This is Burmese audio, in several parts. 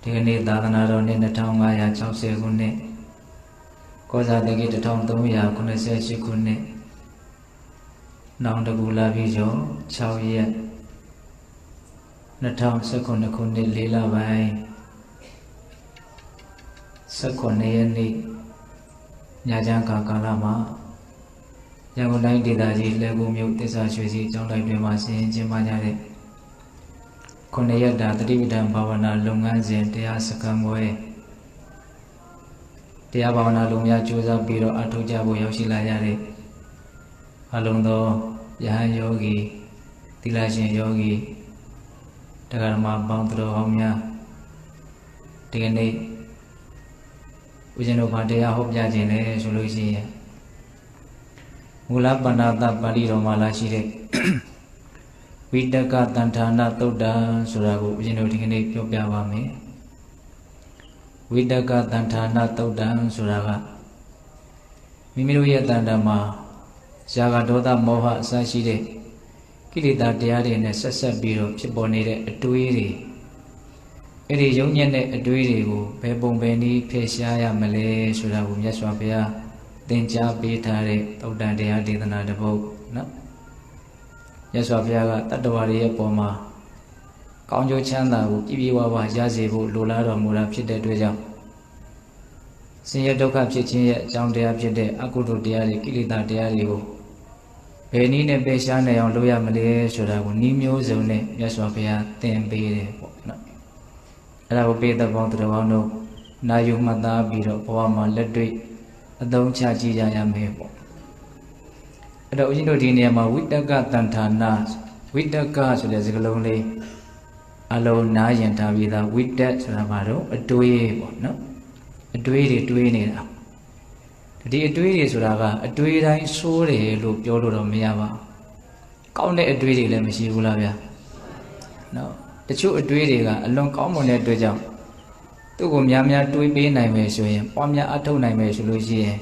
ဒီကနေ့သာသနာတော်နှစ်2560ခုနှစ်ကောဇာတိကိ1388ခုနှစ်နောင်တကူလာပြီကျော်6ရက်2019ခုနှစ်4လပိုင်း18ရက်နေ့ညချမ်းကာလမှာရန်ကုန်တိုင်းဒေသကြီးလှည်းကူးမြို့တစ္ဆာရွှေစီကျောင်းတိုက်တွင်မှာဆင်ရင်ကျင်းပကြတဲ့9ရက်တာတတိပဌာန်ဘာဝနာလုပ်ငန်းစဉ်တရားစခန်းပွဲတရားဘာဝနာလုပ်ငန်းကြိုးစားပြီးတော့အထောက်ကြဖို့ရောက်ရှိလာကြတဲ့အလုံးသောယဟန်ယောဂီသီလရှင်ယောဂီတရားဓမ္မပေါင်းတော်ဟောင်းများဒီကနေ့ဦးဇင်းတို့ဘာတရားဟောပြခြင်းလဲဆိုလို့ရှိရင်မူလပဏ္ဏတပါဠိတော်မှာလာရှိတဲ့ဝိတကတန်ဌာနသုတ်တံဆိုတာကိုဦးဇင်းတို့ဒီကနေ့ပြောပြပါမယ်ဝိတကတန်ဌာနသုတ်တံဆိုတာကမိမိတို့ရဲ့တန်တမှာဇာကဒေါသမောဟအစရှိတဲ့ကိလေသာတရားတွေနဲ့ဆက်ဆက်ပြီးတော့ဖြစ်ပေါ်နေတဲ့အတွေးတွေအဲ့ဒီယုံညံ့တဲ့အတွေးတွေကိုဘယ်ပုံဘယ်နည်းဖယ်ရှားရမလဲဆိုတာကိုမြတ်စွာဘုရားသင်ကြားပေးထားတဲ့သုတ်တံတရားဒေသနာတစ်ပုဒ်နော်မြတ်စွာဘုရားကတတ္တဝါတွေရဲ့ပေါ်မှာကောင်းကျိုးချမ်းသာကိုပြည့်ပြည့်ဝဝရစေဖို့လိုလားတော်မူတာဖြစ်တဲ့အတွက်ကြောင့်ဆင်းရဲဒုက္ခဖြစ်ခြင်းရဲ့အကြောင်းတရားဖြစ်တဲ့အကုသိုလ်တရားတွေကိလေသာတရားတွေကိုဘယ်နည်းနဲ့ပယ်ရှားနိုင်အောင်လုပ်ရမလဲဆိုတာကိုနည်းမျိုးစုံနဲ့မြတ်စွာဘုရားသင်ပေးတယ်ပေါ့နော်အဲ့ဒါကိုပေးတဲ့ပေါင်းတော်ကောင်းတို့နာယူမှတ်သားပြီးတော့ဘဝမှာလက်တွေ့အသုံးချကြည့်ကြရမယ်ပေါ့အဲ့တော့ဦးဇင်းတို့ဒီနေရာမှာဝိတကတန်ဌာနဝိတကဆိုတဲ့စကားလုံးလေးအလုံးနားရင်ထားပြီးသားဝိတက်ဆိုတာဘာတော့အတွေးပေါ့နော်အတွေးတွေတွေးနေတာဒီအတွေးတွေဆိုတာကအတွေးတိုင်းဆိုးတယ်လို့ပြောလို့တော့မရပါဘူးကောင်းတဲ့အတွေးတွေလည်းမရှိဘူးလားဗျာနော်တချို့အတွေးတွေကအလွန်ကောင်းမွန်တဲ့အတွက်ကြောင့်သူ့ကိုများများတွေးပေးနိုင်မယ်ဆိုရင်ပွားများအထောက်နိုင်မယ်ဆိုလို့ရှိရင်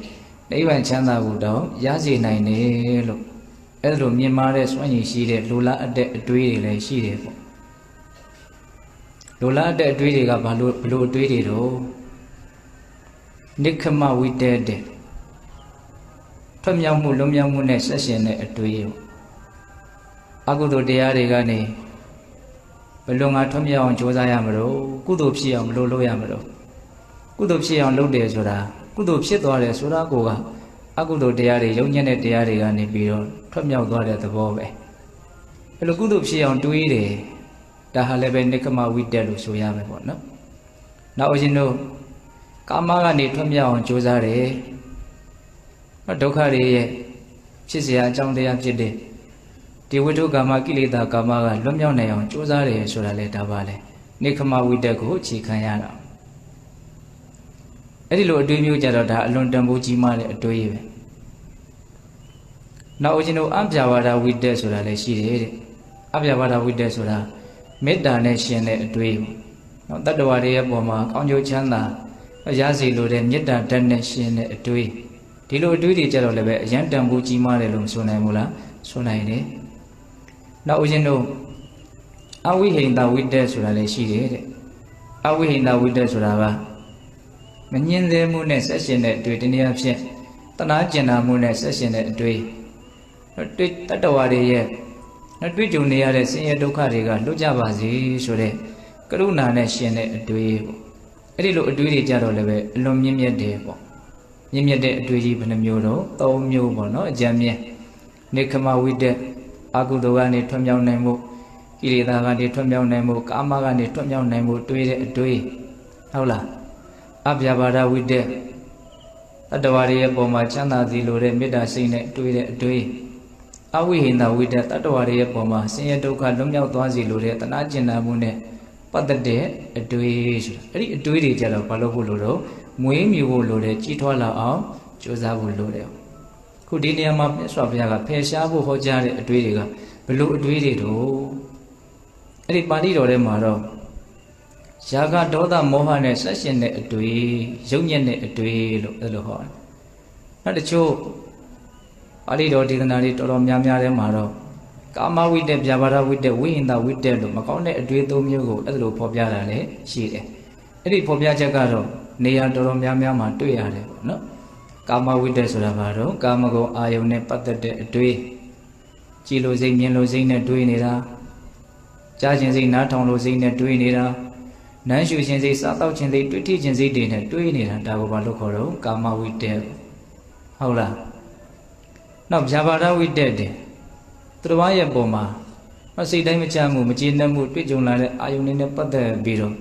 နိဗ္ဗာန်ချမ်းသာကိုတော့ရစေနိုင်တယ်လို့အဲ့လိုမြင်မာတဲ့စွမ်းရည်ရှိတဲ့လိုလားအပ်တဲ့အတွေးတွေလည်းရှိတယ်ပေါ့လိုလားအပ်တဲ့အတွေးတွေကဘာလို့ဘလို့အတွေးတွေတော့နိခမဝိတ္တတဲ့ထွက်မြောက်မှုလွန်မြောက်မှုနဲ့ဆက်ရှင်တဲ့အတွေးအကုသိုလ်တရားတွေကနေဘယ်လိုငါထွက်မြောက်အောင်ကြိုးစားရမလို့ကုသိုလ်ဖြစ်အောင်ဘယ်လိုလုပ်ရမလို့ကုသိုလ်ဖြစ်အောင်လုပ်တယ်ဆိုတာကုသိုလ်ဖြစ်သွားတယ်ဆိုတာကိုကအကုသိုလ်တရားတွေယုံညံ့တဲ့တရားတွေကနေပြီးတော့ထွက်မြောက်သွားတဲ့သဘောပဲဘယ်လိုကုသိုလ်ဖြစ်အောင်တွေးတယ်ဒါဟာလည်းပဲနိက္ခမဝိတ္တလို့ဆိုရမယ်ပေါ့နော်နောက်အရင်တို့ကာမကနေထွက်မြောက်အောင်ကြိုးစားတယ်ဒုက္ခတွေရဲ့ဖြစ်เสียအကြောင်းတရားဖြစ်တဲ့ဒီဝိတုကာမကိလေသာကာမကလွတ်မြောက်နိုင်အောင်ကြိုးစားတယ်ဆိုတာလေဒါပါလေနိက္ခမဝိတ္တကိုအခြေခံရတာအဲ့ဒီလိုအတွေးမျိုးကြတော့ဒါအလွန်တန်ဖိုးကြီးမားတဲ့အတွေးပဲနောက်ဦးဇင်းတို့အပြာဝါဒဝိတ္တဆိုတာလည်းရှိတယ်တဲ့အပြာဝါဒဝိတ္တဆိုတာမေတ္တာနဲ့ရှင်တဲ့အတွေးနော်တတ္တဝါတွေရဲ့ပုံမှာကောင်းကျိုးချမ်းသာရစေလိုတဲ့မေတ္တာဓာတ်နဲ့ရှင်တဲ့အတွေးဒီလိုအတွေးတွေကြတော့လည်းပဲအယံတန်ဖိုးကြီးမားတယ်လို့ဆိုနိုင်မို့လားဆိုနိုင်တယ်နောက်ဦးဇင်းတို့အဝိဟိန္ဒဝိတ္တဆိုတာလည်းရှိတယ်တဲ့အဝိဟိန္ဒဝိတ္တဆိုတာကမငြင်းသေးမှုနဲ့ဆက်ရှင်တဲ့အတွေ့တနည်းအားဖြင့်တနာကျင်နာမှုနဲ့ဆက်ရှင်တဲ့အတွေ့တတ္တဝါတွေရဲ့တွေ့ကြုံနေရတဲ့ဆင်းရဲဒုက္ခတွေကလွတ်ကြပါစေဆိုတဲ့ကရုဏာနဲ့ရှင်တဲ့အတွေ့ပေါ့အဲ့ဒီလိုအတွေ့တွေကြတော့လည်းပဲအလွန်မြင့်မြတ်တယ်ပေါ့မြင့်မြတ်တဲ့အတွေ့ကြီးဘယ်နှမျိုးတော့၃မျိုးပေါ့နော်အကြံမြင့်နိက္ခမဝိတ္တအကုသိုလ်ကနေထွက်မြောက်နိုင်မှုကိလေသာကနေထွက်မြောက်နိုင်မှုကာမကနေထွက်မြောက်နိုင်မှုတွေးတဲ့အတွေ့ဟုတ်လားအပြာပါဒဝိတ္တတတ္တဝါတွေရဲ့ပုံမှာချမ်းသာစီလိုတဲ့မေတ္တာစိတ်နဲ့တွေးတဲ့အတွေ့အဝိဟိန္ဒဝိတ္တတတ္တဝါတွေရဲ့ပုံမှာဆင်းရဲဒုက္ခလွတ်မြောက်သွားစီလိုတဲ့တဏှာကျင်နာမှုနဲ့ပတ်သက်တဲ့အတွေ့ဆိုတာအဲ့ဒီအတွေ့တွေကြတော့ဘာလို့ဖို့လို့တော့မွေးမြူဖို့လိုတယ်ကြီးထွားလာအောင်ကြိုးစားဖို့လိုတယ်ခုဒီနေရာမှာမြတ်စွာဘုရားကဖယ်ရှားဖို့ဟောကြားတဲ့အတွေ့တွေကဘလို့အတွေ့တွေတော့အဲ့ဒီပါဠိတော်ထဲမှာတော့ရာဂဒေါသမောဟနဲ့ဆက်ရှင်တဲ့အတွေ့ယုံညံ့တဲ့အတွေ့လို့အဲ့လိုဟောတယ်နောက်တချို့ပါဠိတော်ဒေသနာတွေတော်တော်များများထဲမှာတော့ကာမဝိတ္တဗျာပါဒဝိတ္တဝိဟိန္ဒဝိတ္တလို့မကောင်းတဲ့အတွေ့အသုံးမျိုးကိုအဲ့လိုဖော်ပြတာလည်းရှိတယ် အဲ့ဒီဖော်ပြချက်ကတော့နေရာတော်တော်များများမှာတွေ့ရတယ်ပေါ့နော်ကာမဝိတ္တဆိုတာဘာတော့ကာမဂုဏ်အာယုန်နဲ့ပတ်သက်တဲ့အတွေ့ကြည်လို့စိတ်မြင်လို့စိတ်နဲ့တွေးနေတာကြားခြင်းစိတ်နားထောင်လို့စိတ်နဲ့တွေးနေတာနမ်းရှူခြင်းစိတ်စားတော့ခြင်းစိတ်တွေ့ထိခြင်းစိတ်တွေနဲ့တွေးနေတာဒါကိုဘာလို့ခေါ်တော့ကာမဝိတ္တဟုတ်လားနောက်ဗျာပါဒဝိတ္တတဲ့သူတစ်ပါးရဲ့ပုံမှာစိတ်တိုင်းမချမှုမကျေနပ်မှုတွေ့ကြုံလာတဲ့အာယုန်တွေနဲ့ပတ်သက်ပြီးတော့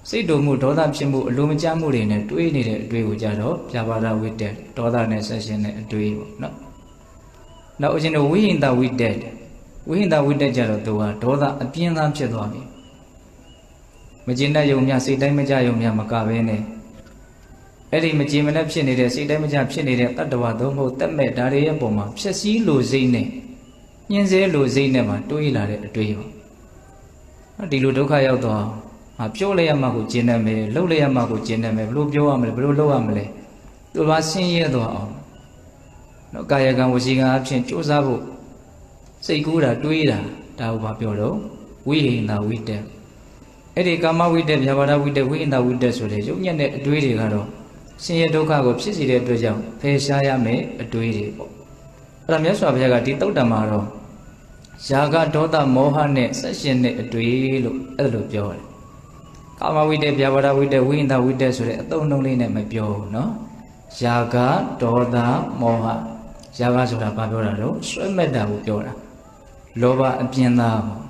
စိတ်တို့မှုဒေါသဖြစ်မှုအလိုမကျမှုတွေနဲ့တွေးနေတဲ့အတွေ့ကိုကြတော့ဗျာပါဒဝိတ္တဒေါသနဲ့ဆက်ရှင်တဲ့အတွေ့ပေါ့နော်နောက်အရှင်တို့ဝိဟိန္တဝိတ္တဝိဟိန္တဝိတ္တကြတော့သူကဒေါသအပြင်းသားဖြစ်သွားပြီမကျေနပ်ယုံများစိတ်တိုင်းမကြယုံများမကဘဲနဲ့အဲ့ဒီမကျေမနပ်ဖြစ်နေတဲ့စိတ်တိုင်းမကြဖြစ်နေတဲ့တတ္တဝါသုံးဖို့တက်မဲ့ဒါတွေရဲ့ပုံမှာဖြစ်စည်းလိုစိတ်နဲ့ညှင်းဆဲလိုစိတ်နဲ့မှတွေးလာတဲ့အတွေ့ပေါ့ဒီလိုဒုက္ခရောက်တော့ပြောလိုက်ရမှကိုကျင့်နေမယ်လှုပ်လိုက်ရမှကိုကျင့်နေမယ်ဘလို့ပြောရမလဲဘလို့လုပ်ရမလဲသူကဆင်းရဲသွားအောင်နော်ကာယကံဝစီကံအဖြစ်ကြိုးစားဖို့စိတ်ကူးတာတွေးတာဒါကိုပြောတော့ဝိဟိန္ဒဝိတ္တအဲ့ဒီကာမဝိတ္တဗျာပါဒဝိတ္တဝိဟိန္ဒဝိတ္တဆိုတဲ့ရုပ်ညက်တဲ့အတွေးတွေကတော့ဆင်းရဲဒုက္ခကိုဖြစ်စေတဲ့အတွက်ကြောင့်ဖယ်ရှားရမယ်အတွေးတွေပေါ့အဲ့ဒါမြတ်စွာဘုရားကဒီသုတ္တမှာတော့ယာကဒေါသမောဟနဲ့ဆက်ရှင်တဲ့အတွေးလို့အဲ့လိုပြောတယ်ကာမဝိတ္တဗျာပါဒဝိတ္တဝိဟိန္ဒဝိတ္တဆိုတဲ့အသုံးအနှုန်းလေးနဲ့မပြောဘူးနော်ယာကဒေါသမောဟယာကဆိုတာဘာပြောတာတော့ဆွဲမဲ့တာကိုပြောတာလောဘအပြင်းသားပေါ့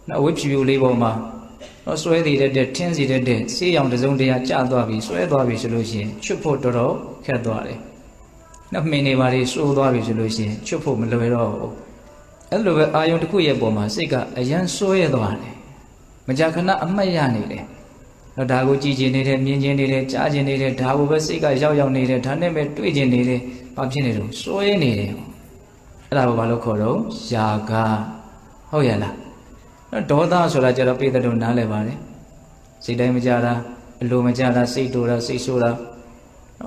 နော်အဝိဖြူဖြူလေးပေါ်မှာတော့ဆွဲတည်တဲ့ထင်းစီတဲ့ဆေးရောင်တစုံတရာကျသွားပြီဆွဲသွားပြီဆိုလို့ရှိရင်ချွတ်ဖို့တော်တော်ခက်သွားတယ်နော်မင်းနေပါလေစိုးသွားပြီဆိုလို့ရှိရင်ချွတ်ဖို့မလွယ်တော့ဘူးအဲ့လိုပဲအာယုံတစ်ခုရဲ့ပုံမှာစိတ်ကအယံဆွဲသွားတယ်မကြာခဏအမှတ်ရနေတယ်တော့ဒါကိုကြည်ကျင်နေတယ်မြင်ကျင်နေတယ်ကြားကျင်နေတယ်ဒါကိုပဲစိတ်ကရောက်နေတယ်ဒါနဲ့ပဲတွေ့ကျင်နေတယ်ဘာဖြစ်နေတော့စွဲနေတယ်အဲ့ဒါကိုဘာလို့ခေါ်တော့ယာကဟုတ်ရလားဒေါသဆိုတာကျတော့ပိဿတုနားလဲပါတယ်စိတ်တိုင်းမကြတာအလိုမကြတာစိတ်တိုတာစိတ်ဆိုးတာ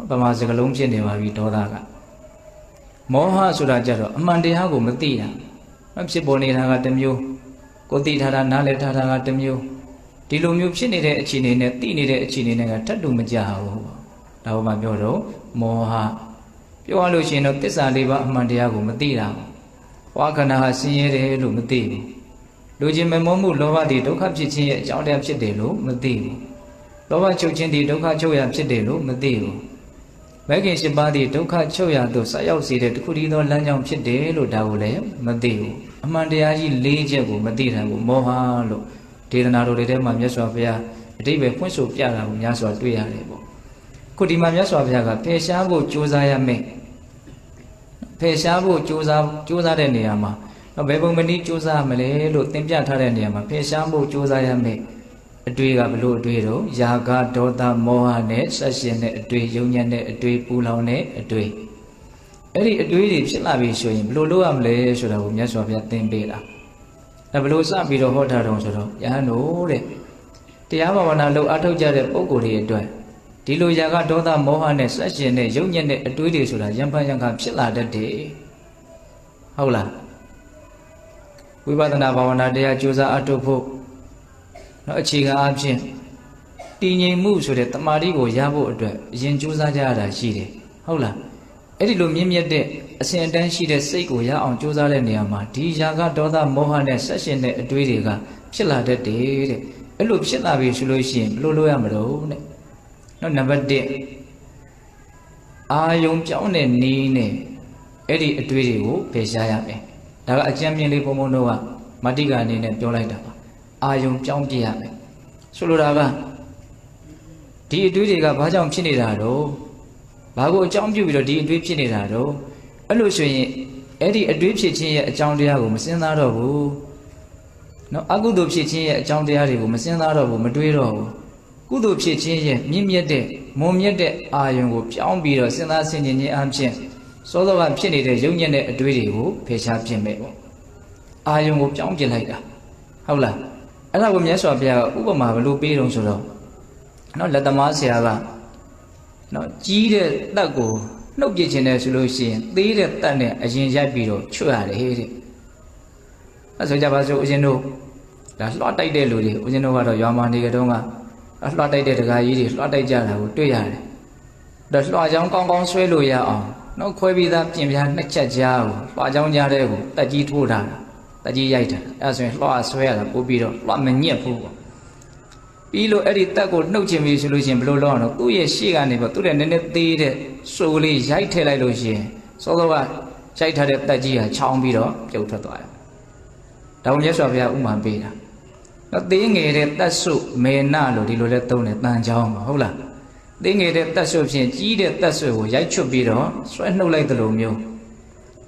ဗမာစကားလုံးဖြစ်နေပါပြီဒေါသကမောဟဆိုတာကျတော့အမှန်တရားကိုမသိတာဖြစ်ပေါ်နေတာကတစ်မျိုးကိုသိထားတာနားလဲထားတာကတစ်မျိုးဒီလိုမျိုးဖြစ်နေတဲ့အခြေအနေနဲ့သိနေတဲ့အခြေအနေနဲ့ကထပ်တူမကြဘူးဒါမှပြောတော့မောဟပြောရလို့ရှိရင်တော့သစ္စာလေးပါးအမှန်တရားကိုမသိတာဝါခဏဟာဆင်းရဲတယ်လို့မသိဘူးလူချင်းမမောမှုလောဘတွေဒုက္ခဖြစ်ခြင်းရဲ့အကြောင်းတရားဖြစ်တယ်လို့မသိဘူးလောဘချုပ်ခြင်းတွေဒုက္ခချုပ်ရဖြစ်တယ်လို့မသိဘူးမဂ္ဂင်၈ပါးတွေဒုက္ခချုပ်ရသို့ဆက်ရောက်စေတဲ့တခုတည်းသောလမ်းကြောင်းဖြစ်တယ်လို့ဒါကိုလည်းမသိဘူးအမှန်တရားကြီး၄ချက်ကိုမသိတယ်ကိုမောဟလို့ဒေသနာတော်တွေထဲမှာမြတ်စွာဘုရားအတိပ္ပယ်ဖွင့်ဆိုပြတာကိုများစွာတွေ့ရတယ်ပေါ့ခုဒီမှာမြတ်စွာဘုရားကဖယ်ရှားဖို့ကြိုးစားရမယ်ဖယ်ရှားဖို့ကြိုးစားတဲ့နေရာမှာဘယ်ပုံမနည်းကြိုးစားမလဲလို့သင်ပြထားတဲ့နေရာမှာဖယ်ရှားဖို့ကြိုးစားရမယ်အတွေ့ကဘလို့အတွေ့တော့ယာကဒေါသမောဟနဲ့ဆက်ရှင်တဲ့အတွေ့ယုံညံ့တဲ့အတွေ့ပူလောင်တဲ့အတွေ့အဲ့ဒီအတွေ့တွေဖြစ်လာပြီဆိုရင်ဘလို့လုပ်ရမလဲဆိုတာကိုမြတ်စွာဘုရားသင်ပေးတာဒါဘလို့စပြီးတော့ဟောထားတော့ဆိုတော့ယဟန်တို့တဲ့တရားဘာဝနာလုပ်အထောက်ကြတဲ့ပုဂ္ဂိုလ်တွေအတွက်ဒီလိုယာကဒေါသမောဟနဲ့ဆက်ရှင်တဲ့ယုံညံ့တဲ့အတွေ့တွေဆိုတာယံဖန်ယံခါဖြစ်လာတတ်တယ်ဟုတ်လားဝိပဿနာဘာဝနာတရားကြိုးစားအထုတ်ဖို့နော်အခြေခံအဖြစ်တည်ငြိမ်မှုဆိုတဲ့တမာတိကိုရဖို့အတွက်အရင်ကြိုးစားကြရတာရှိတယ်ဟုတ်လားအဲ့ဒီလိုမြင့်မြတ်တဲ့အစဉ်အတန်းရှိတဲ့စိတ်ကိုရအောင်ကြိုးစားတဲ့နေရာမှာဒီယာကဒေါသမောဟနဲ့ဆက်ရှင်တဲ့အတွေးတွေကဖြစ်လာတတ်တယ်တဲ့အဲ့လိုဖြစ်လာပြီဆိုလို့ရှိရင်ဘယ်လိုလုပ်ရမလို့တဲ့နော်နံပါတ်1အာယုံပြောင်းတဲ့နည်းနဲ့အဲ့ဒီအတွေးတွေကိုဖယ်ရှားရမယ်ဒါကအကျဉ်းမြင့်လေးဘုံဘုံတို့ကမတိကအနေနဲ့ပြောလိုက်တာပါအာယုံပြောင်းပြရမယ်ဆိုလိုတာကဒီအတွေးတွေကဘာကြောင့်ဖြစ်နေတာတော့ဘာကိုအကြောင်းပြုပြီးတော့ဒီအတွေးဖြစ်နေတာတော့အဲ့လိုဆိုရင်အဲ့ဒီအတွေးဖြစ်ခြင်းရဲ့အကြောင်းတရားကိုမစဉ်းစားတော့ဘူးနော်အကုသိုလ်ဖြစ်ခြင်းရဲ့အကြောင်းတရားတွေကိုမစဉ်းစားတော့ဘူးမတွေးတော့ဘူးကုသိုလ်ဖြစ်ခြင်းရဲ့မြင့်မြတ်တဲ့မွန်မြတ်တဲ့အာယုံကိုပြောင်းပြီးတော့စဉ်းစားဆင်ခြင်ခြင်းအပြင်စောစောကဖြစ်နေတဲ့ယုံညံ့တဲ့အတွေးတွေကိုဖယ်ရှားပြင်မယ်ပေါ့အာယုံကိုပြောင်းပြင်လိုက်တာဟုတ်လားအဲ့ဒါကိုမြတ်စွာဘုရားကဥပမာဘယ်လိုပေးတုံးဆိုတော့နော်လက်သမားဆရာကနော်ကြီးတဲ့တက်ကိုနှုတ်ပြခြင်းနဲ့ဆိုလို့ရှိရင်သေးတဲ့တက်နဲ့အရင်ရိုက်ပြီးတော့ချွတ်ရတယ်တဲ့အဲ့ဆိုကြပါစို့ဦးဇင်းတို့ဒါလွှတ်တိုက်တဲ့လူတွေဦးဇင်းတို့ကတော့ရွာမှာနေကြတော့က လွှတ်တိုက်တဲ့တကာကြီးတွေလွှတ်တိုက်ကြတာကိုတွေ့ရတယ်ဒါလွှတ်ချောင်းကောင်းကောင်းဆွဲလို့ရအောင်နောက်ခွဲပြီးသားပြင်ပြားနှစ်ချက်ကြားကိုလွှတ်ချောင်းကြားတဲ့ကိုတက်ကြီးထိုးထားတာတက်ကြီးရိုက်တာအဲဆိုရင်လွှတ်ဆွဲရတာပို့ပြီးတော့လွှတ်မညက်ဘူးပေါ့ပြီးလို့အဲ့ဒီတက်ကိုနှုတ်ချင်ပြီဆိုလို့ရှိရင်ဘယ်လိုလုပ်အောင်တော့သူ့ရဲ့ရှေ့ကနေပေါ့သူ့ရဲ့နည်းနည်းသေးတဲ့စိုးလေးရိုက်ထည့်လိုက်လို့ရှိရင်စောစောကရိုက်ထားတဲ့တက်ကြီးဟာချောင်းပြီးတော့ပြုတ်ထွက်သွားတယ်ဒါကိုမြတ်စွာဘုရားဥမာပေးတာတော့သေးငယ်တဲ့တက်ဆုမေနလို့ဒီလိုလဲသုံးတယ်တန်ချောင်းပါဟုတ်လားသေးငယ်တဲ့တက်ဆုဖြင့်ကြီးတဲ့တက်ဆုကိုရိုက်ချွတ်ပြီးတော့ဆွဲနှုတ်လိုက်သလိုမျိုး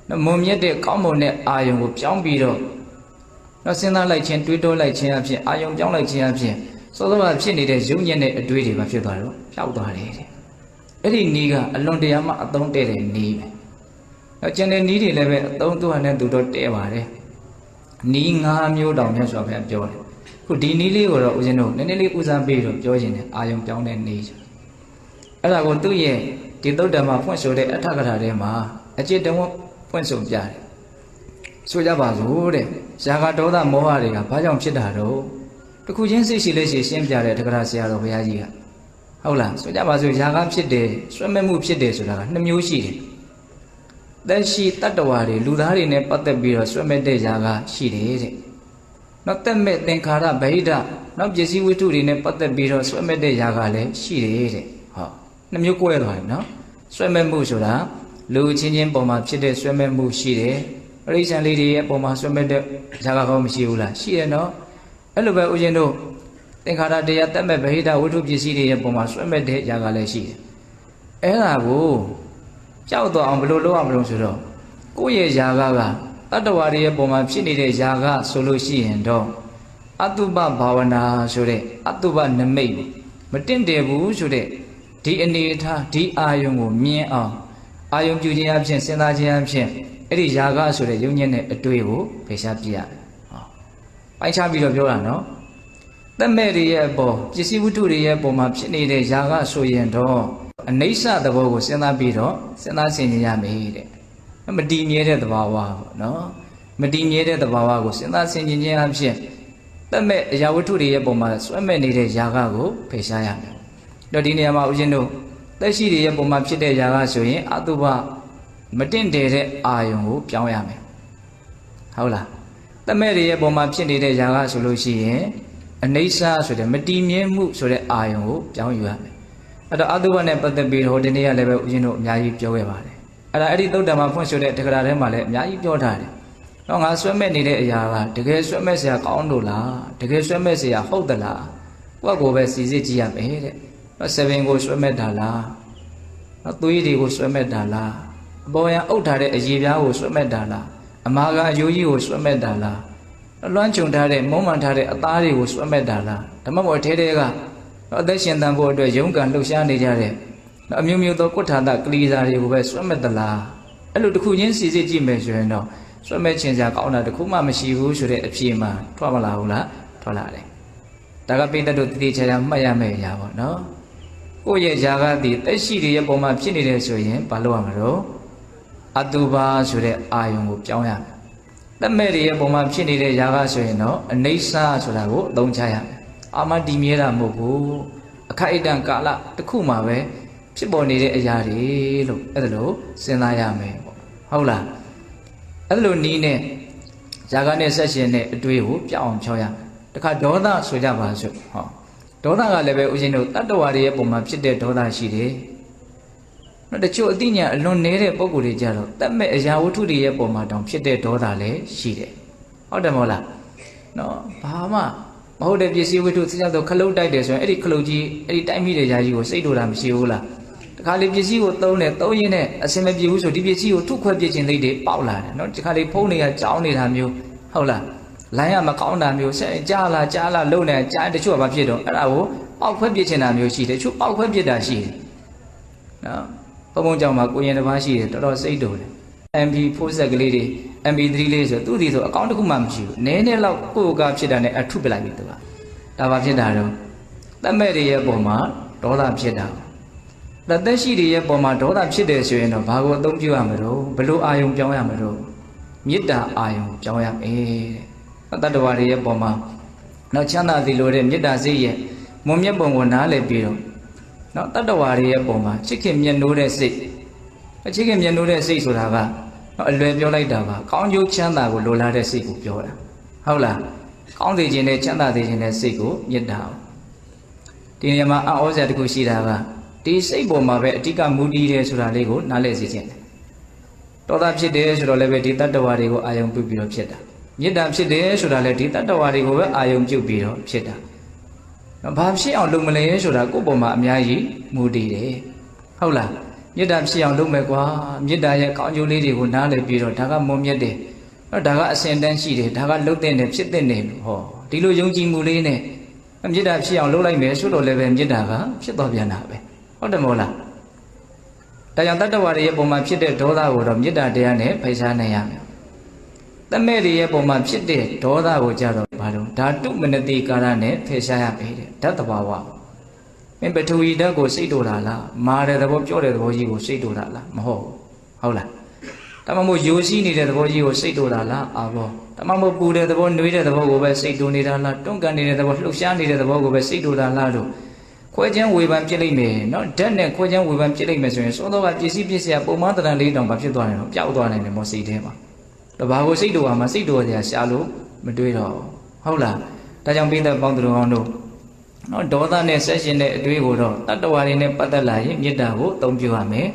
နော်မုံမြတ်တဲ့ကောင်းမွန်တဲ့အာယုံကိုပြောင်းပြီးတော့နော်စဉ်းစားလိုက်ခြင်းတွေးတောလိုက်ခြင်းအဖြစ်အာယုံပြောင်းလိုက်ခြင်းအဖြစ်စောစောကဖြစ်နေတဲ့ယုံညံ့တဲ့အတွေးတွေမှာဖြစ်သွားတော့ပျောက်သွားတယ်တဲ့အဲ့ဒီနီးကအလွန်တရာမှအသုံးတဲ့နီးပဲနော်ကျန်တဲ့နီးတွေလည်းပဲအသုံးသူ့ဟာနဲ့သူတော့တဲပါတယ်နီး၅မျိုးတောင်မြတ်စွာဘုရားပြောတယ်ခုဒီနီးလေးကိုတော့ဦးဇင်းတို့နည်းနည်းလေးဦးစားပေးတော့ပြောခြင်းတယ်အာယုံပြောင်းတဲ့နီးအဲ့ဒါကိုသူ့ရဲ့ဒီသုတ္တမှာဖွင့်ဆိုတဲ့အထကထာထဲမှာအจิตတဝဖွင့်ဆိုပြတယ်ဆိုကြပါစို့တဲ့ဇာကဒေါသမောဟတွေကဘာကြောင့်ဖြစ်တာတော့တခုချင်းစိတ်ရှိလေးရှိရှင်းပြတဲ့တက္ကရာဆရာတော်ဘုရားကြီးကဟုတ်လားဆိုကြပါစို့ဇာကဖြစ်တယ်ဆွဲမဲ့မှုဖြစ်တယ်ဆိုတာက2မျိုးရှိတယ်သက်ရှိတတ္တဝါတွေလူသားတွေနဲ့ပတ်သက်ပြီးတော့ဆွဲမဲ့တဲ့ဇာကရှိတယ်တဲ့နောက်တက်မဲ့သင်္ခါရဗဟိတနောက်ပစ္စည်းဝိတ္ထုတွေနဲ့ပတ်သက်ပြီးတော့ဆွဲမဲ့တဲ့ဇာကလည်းရှိတယ်တဲ့ဟော2မျိုးကွဲသွားတယ်နော်ဆွဲမဲ့မှုဆိုတာလူချင်းချင်းပုံမှာဖြစ်တဲ့ဆွဲမဲ့မှုရှိတယ်ပရိစ္ဆန်လေးတွေရဲ့ပုံမှာဆွဲမဲ့တဲ့ဇာကကောင်းမရှိဘူးလားရှိရနော်အဲ့လိုပဲဦးဇင်းတို့သင်္ခါရတရားတက်မဲ့ဗဟိတဝိတ္ထုပစ္စည်းတွေရဲ့ပုံမှာဆွဲမဲ့တဲ့ဇာကလည်းရှိတယ်အဲ့ဒါကိုကြောက်တော့အောင်ဘယ်လိုလုပ်အောင်မလို့ဆိုတော့ကိုယ့်ရဲ့ဇာကတတ္တဝါတွေရဲ့ပုံမှာဖြစ်နေတဲ့ဇာကဆိုလို့ရှိရင်တော့အတုပဘာဝနာဆိုတဲ့အတုပနမိတ်မတင့်တယ်ဘူးဆိုတဲ့ဒီအနေထားဒီအာယုံကိုမြင်အောင်အာယုံပြုခြင်းအဖြစ်စဉ်းစားခြင်းအဖြစ်အဲ့ဒီဇာကဆိုတဲ့ယုံညံ့တဲ့အတွေ့ကိုဖယ်ရှားပြရတယ်ဟောပိုင်းခြားပြီးတော့ပြောတာနော်သက်မဲ့တွေရဲ့အပေါ်ပစ္စည်းဝတ္ထုတွေရဲ့အပေါ်မှာဖြစ်နေတဲ့ဇာကဆိုရင်တော့အနိစ္စသဘောကိုစဉ်းစားပြီးတော့စဉ်းစားဆင်ခြင်ရမယ်တဲ့မတည်မြဲတဲ့သဘာဝပေါ့နော်မတည်မြဲတဲ့သဘာဝကိုစဉ်းစားဆင်ခြင်ခြင်းအဖြစ်သက်မဲ့အရာဝတ္ထုတွေရဲ့ပုံမှာဆွဲမဲ့နေတဲ့ဇာကကိုဖယ်ရှားရမယ်တော့ဒီနေရာမှာဦးဇင်းတို့သက်ရှိတွေရဲ့ပုံမှာဖြစ်တဲ့ဇာကဆိုရင်အတုပမတင့်တယ်တဲ့အာယုံကိုပြောင်းရမယ်ဟုတ်လားသက်မဲ့တွေရဲ့ပုံမှာဖြစ်နေတဲ့ဇာကဆိုလို့ရှိရင်အနိစ္စဆိုတဲ့မတည်မြဲမှုဆိုတဲ့အာယုံကိုပြောင်းယူရမယ်အဲ့တော့အတုပနဲ့ပတ်သက်ပြီးတော့ဒီနေ့ကလည်းပဲဦးဇင်းတို့အများကြီးပြောခဲ့ပါတယ်အဲ့ဒီသုတ္တမှာဖွင့်ဆိုတဲ့တက္ကရာထဲမှာလည်းအများကြီးပြောထားတယ်တော့ငါဆွဲမဲ့နေတဲ့အရာကတကယ်ဆွဲမဲ့เสียကောင်းလို့လားတကယ်ဆွဲမဲ့เสียဟုတ်သလားကိုယ့်ကိုယ်ပဲစီစစ်ကြည့်ရမယ်တဲ့တော့7ကိုဆွဲမဲ့တာလားတော့သွေးတွေကိုဆွဲမဲ့တာလားအပေါ်ရန်အုပ်ထားတဲ့အရေပြားကိုဆွဲမဲ့တာလားအမာကအယိုးကြီးကိုဆွဲမဲ့တာလားလွှမ်းခြုံထားတဲ့မုံမှန်ထားတဲ့အသားတွေကိုဆွဲမဲ့တာလားဓမ္မဘောအထဲထဲကအသက်ရှင်သန်ဖို့အတွက်ရုန်းကန်လှုပ်ရှားနေကြတဲ့အမျိုးမျိုးသောကုဋ္ဌာတကလေးစားတွေကိုပဲဆွဲမဲ့သလားအဲ့လိုတစ်ခုချင်းစီစစ်ကြည့်မယ်ဆိုရင်တော့ဆွဲမဲ့ခြင်းစရာကောင်းတာတစ်ခုမှမရှိဘူးဆိုတဲ့အဖြေမှထွက်မလာဘူးလားထွက်လာတယ်ဒါကပိဋကတို့တတိချာချာမှတ်ရမယ့်အရာပေါ့နော်ကိုယ့်ရဲ့ဇာကတည်သက်ရှိတွေရဲ့ပုံမှာဖြစ်နေတယ်ဆိုရင်ဘာလုပ်ရမလို့အတုပါဆိုတဲ့အာယုံကိုပြောင်းရမယ်သက်မဲ့တွေရဲ့ပုံမှာဖြစ်နေတဲ့ဇာကဆိုရင်တော့အနိစ္စဆိုတာကိုအသုံးချရမယ်အာမတည်မြဲတာမဟုတ်ဘူးအခိုက်အတန့်ကာလတစ်ခုမှပဲဖြစ်ပေါ်နေတဲ့အရာတွေလို့အဲ့ဒါလို့စဉ်းစားရမယ်ပေါ့ဟုတ်လားအဲ့လိုနီးနဲ့ဇာကနဲ့ဆက်ရှင်တဲ့အတွေ့ကိုပြောင်းအောင်ဖြောင်းရမယ်တခါဒေါသဆိုကြပါစို့ဟောဒေါသကလည်းပဲဦးဇင်းတို့တတ္တဝါတွေရဲ့ပုံမှာဖြစ်တဲ့ဒေါသရှိတယ်နောက်တချို့အသိဉာဏ်အလွန်နေတဲ့ပုံကိုယ်တွေကြတော့တတ်မဲ့အရာဝတ္ထုတွေရဲ့ပုံမှာတောင်ဖြစ်တဲ့ဒေါသလည်းရှိတယ်ဟုတ်တယ်မဟုတ်လားနော်ဘာမှမဟုတ်တဲ့ပစ္စည်းဝတ္ထုစကြတော့ခလုတ်တိုက်တယ်ဆိုရင်အဲ့ဒီခလုတ်ကြီးအဲ့ဒီတိုက်မိတဲ့ຢာကြီးကိုစိတ်တို့တာမရှိဘူးလားတခါလေပစ္စည်းကိုသုံးတယ်သုံးရင်းနဲ့အစင်မပြေဘူးဆိုဒီပစ္စည်းကိုထုခွဲပြစ်ခြင်းသိတွေပေါက်လာတယ်နော်တခါလေဖုံးတွေကကြောင်းနေတာမျိုးဟုတ်လားလိုင်းရမကောင်းတာမျိုးဆက်ကြားလာလုံနေကြားတချို့ကဘာဖြစ်တော့အဲ့ဒါကိုပေါက်ခွဲပြစ်ခြင်းတာမျိုးရှိတယ်တချို့ပေါက်ခွဲပြစ်တာရှိတယ်နော်ဘုံကြောင့်မှာကိုရင်တစ်ပါးရှိတယ်တော်တော်စိတ်တူတယ် MP4 ဆက်ကလေးတွေ MP3 လေးဆိုသူ့ဒီဆိုအကောင့်တစ်ခုမှမရှိဘူးနည်းနည်းလောက်ကိုယ်ကဖြစ်တာနဲ့အထုပလိုက်ပြီသူကဒါဘာဖြစ်တာတော့သက်မဲ့တွေရဲ့ပုံမှာဒေါသဖြစ်တာသက်ရှိတွေရဲ့ပုံမှာဒေါသဖြစ်တယ်ဆိုရင်တော့ဘာကိုအသုံးပြုရမလို့ဘလို့အာယုံပြောင်းရမလို့မေတ္တာအာယုံပြောင်းရမယ်တဲ့တတ္တဝါတွေရဲ့ပုံမှာနောက်ချမ်းသာစီလိုတဲ့မေတ္တာစိတ်ရဲ့ မွန်မြတ်ပုံကိုနားလည်ပြီးတော့နော်တတ္တဝါတွေရဲ့ပုံမှာချစ်ခင်မြတ်နိုးတဲ့စိတ်ချစ်ခင်မြတ်နိုးတဲ့စိတ်ဆိုတာကနော်အလွယ်ပြောလိုက်တာပါကောင်းကျိုးချမ်းသာကိုလိုလားတဲ့စိတ်ကိုပြောတာဟုတ်လားကောင်းစေခြင်းနဲ့ချမ်းသာစေခြင်းနဲ့စိတ်ကိုမေတ္တာဒီနေရာမှာအောစရာတစ်ခုရှိတာကဒီစိတ်ပေါ်မှာပဲအဓိကမူတည်တယ်ဆိုတာလေးကိုနားလည်စေခြင်းတယ်ဒေါသဖြစ်တယ်ဆိုတော့လည်းပဲဒီတတ္တဝါတွေကိုအာယုံပြုပြီးတော့ဖြစ်တာမေတ္တာဖြစ်တယ်ဆိုတာလည်းဒီတတ္တဝါတွေကိုပဲအာယုံပြုပြီးတော့ဖြစ်တာဘာဖြစ်အောင်လုပ်မလဲဆိုတာကိုယ့်ပေါ်မှာအများကြီးမူတည်တယ်ဟုတ်လားမေတ္တာဖြစ်အောင်လုပ်မယ်ကွာမေတ္တာရဲ့ကောင်းကျိုးလေးတွေကိုနားလည်ပြီးတော့ဒါကမွန်မြတ်တယ်ဒါကအစင်တန်းရှိတယ်ဒါကလှုပ်တဲ့နဲ့ဖြစ်တဲ့နဲ့ဟောဒီလိုယုံကြည်မှုလေးနဲ့မေတ္တာဖြစ်အောင်လုပ်လိုက်မယ်ဆိုတော့လည်းပဲမေတ္တာကဖြစ်သွားပြန်တာပဲဟုတ်တယ်မဟုတ်လားဒါကြောင့်တတ္တဝါတွေရဲ့ပုံမှာဖြစ်တဲ့ဒေါသကိုတော့မေတ္တာတရားနဲ့ဖိတ်ရှားနိုင်ရမယ်တမဲ့တွေရဲ့ပုံမှာဖြစ်တဲ့ဒေါသကိုကြတော့ဘာလို့ဓာတုမနတိကာရနဲ့ဖိတ်ရှားရမယ်တဲ့ဓာတ်တဘာဝမင်းပထဝီဓာတ်ကိုစိတ်တူတာလားမာတဲ့သဘောပြောတဲ့သဘောကြီးကိုစိတ်တူတာလားမဟုတ်ဟုတ်လားတမမို့ယိုရှိနေတဲ့သဘောကြီးကိုစိတ်တူတာလားအာဘောတမမို့ပူတဲ့သဘောနှွေးတဲ့သဘောကိုပဲစိတ်တူနေတာလားတွန့်ကန်နေတဲ့သဘောလှုပ်ရှားနေတဲ့သဘောကိုပဲစိတ်တူတာလားတို့ခွဲချမ်းဝေဖန်ပြစ်လိုက်မယ်နော်ဓာတ်နဲ့ခွဲချမ်းဝေဖန်ပြစ်လိုက်မယ်ဆိုရင်စောတော့ကပစ္စည်းပစ္စည်းပုံမှန်တရံလေးတောင်ဘာဖြစ်သွားနိုင်တော့ပျောက်သွားနိုင်တယ်မောစိတ်ထဲမှာတော့ဘာကိုစိတ်တူမှာစိတ်တူရရှာလို့မတွေးတော့ဟုတ်လားဒါကြောင့်ပိဿပေါင်းသူတော်ကောင်းတို့နော်ဒေါသနဲ့ဆက်ရှင်တဲ့အတွေးကိုတော့တတ္တဝါတွေနဲ့ပတ်သက်လာရင်မေတ္တာကိုအသုံးပြုရမယ်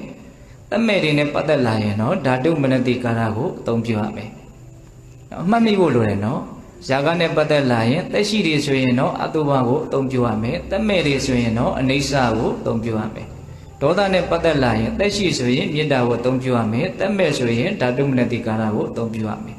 တမဲ့တွေနဲ့ပတ်သက်လာရင်နော်ဓာတုမနတိကာရကိုအသုံးပြုရမယ်အမှတ်မိဖို့လိုတယ်နော်ဇာကနဲ့ပတ်သက်လာရင်သက်ရှိတွေဆိုရင်တော့အတုပကိုအသုံးပြုရမယ်တမဲ့တွေဆိုရင်တော့အနိစ္စကိုအသုံးပြုရမယ်ဒေါသနဲ့ပတ်သက်လာရင်သက်ရှိဆိုရင်မေတ္တာကိုအသုံးပြုရမယ်တမဲ့ဆိုရင်ဓာတုမနတိကာရကိုအသုံးပြုရမယ်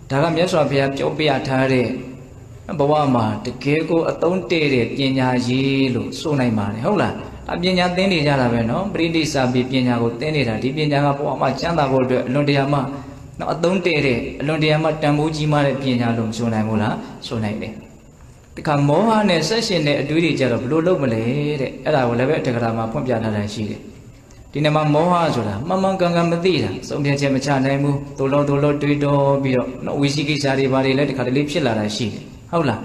ဒါကမြတ်စွာဘုရားပြောပြထားတဲ့ဘဝမှာတကယ်ကိုအသုံးတည့်တဲ့ပညာရည်လို့ဆိုနိုင်ပါတယ်ဟုတ်လားအပညာသင်နေကြတာပဲနော်ပရိနိစာပိပညာကိုသင်နေတာဒီပညာကဘဝမှာချမ်းသာဖို့အတွက်အလွန်တရာမှနော်အသုံးတည့်တဲ့အလွန်တရာမှတန်ဖိုးကြီးမားတဲ့ပညာလို့ဆိုနိုင်မို့လားဆိုနိုင်တယ်တခါမောဟနဲ့ဆက်ရှင်တဲ့အတွေးတွေကြတော့ဘယ်လိုလုပ်မလဲတဲ့အဲ့ဒါကိုလည်းပဲတက္ကရာမှာဖွင့်ပြထားတာရှိတယ်ဒီနေ့မှာမောဟဆိုတာမှန်မှန်ကန်ကန်မသိတာစုံဖြတ်ချက်မချနိုင်ဘူးသို့လို့တွေးတောပြီးတော့နော်ဝိသိကိစ္စတွေဘာတွေလဲတခါတလေဖြစ်လာတာရှိတယ်ဟုတ်လာ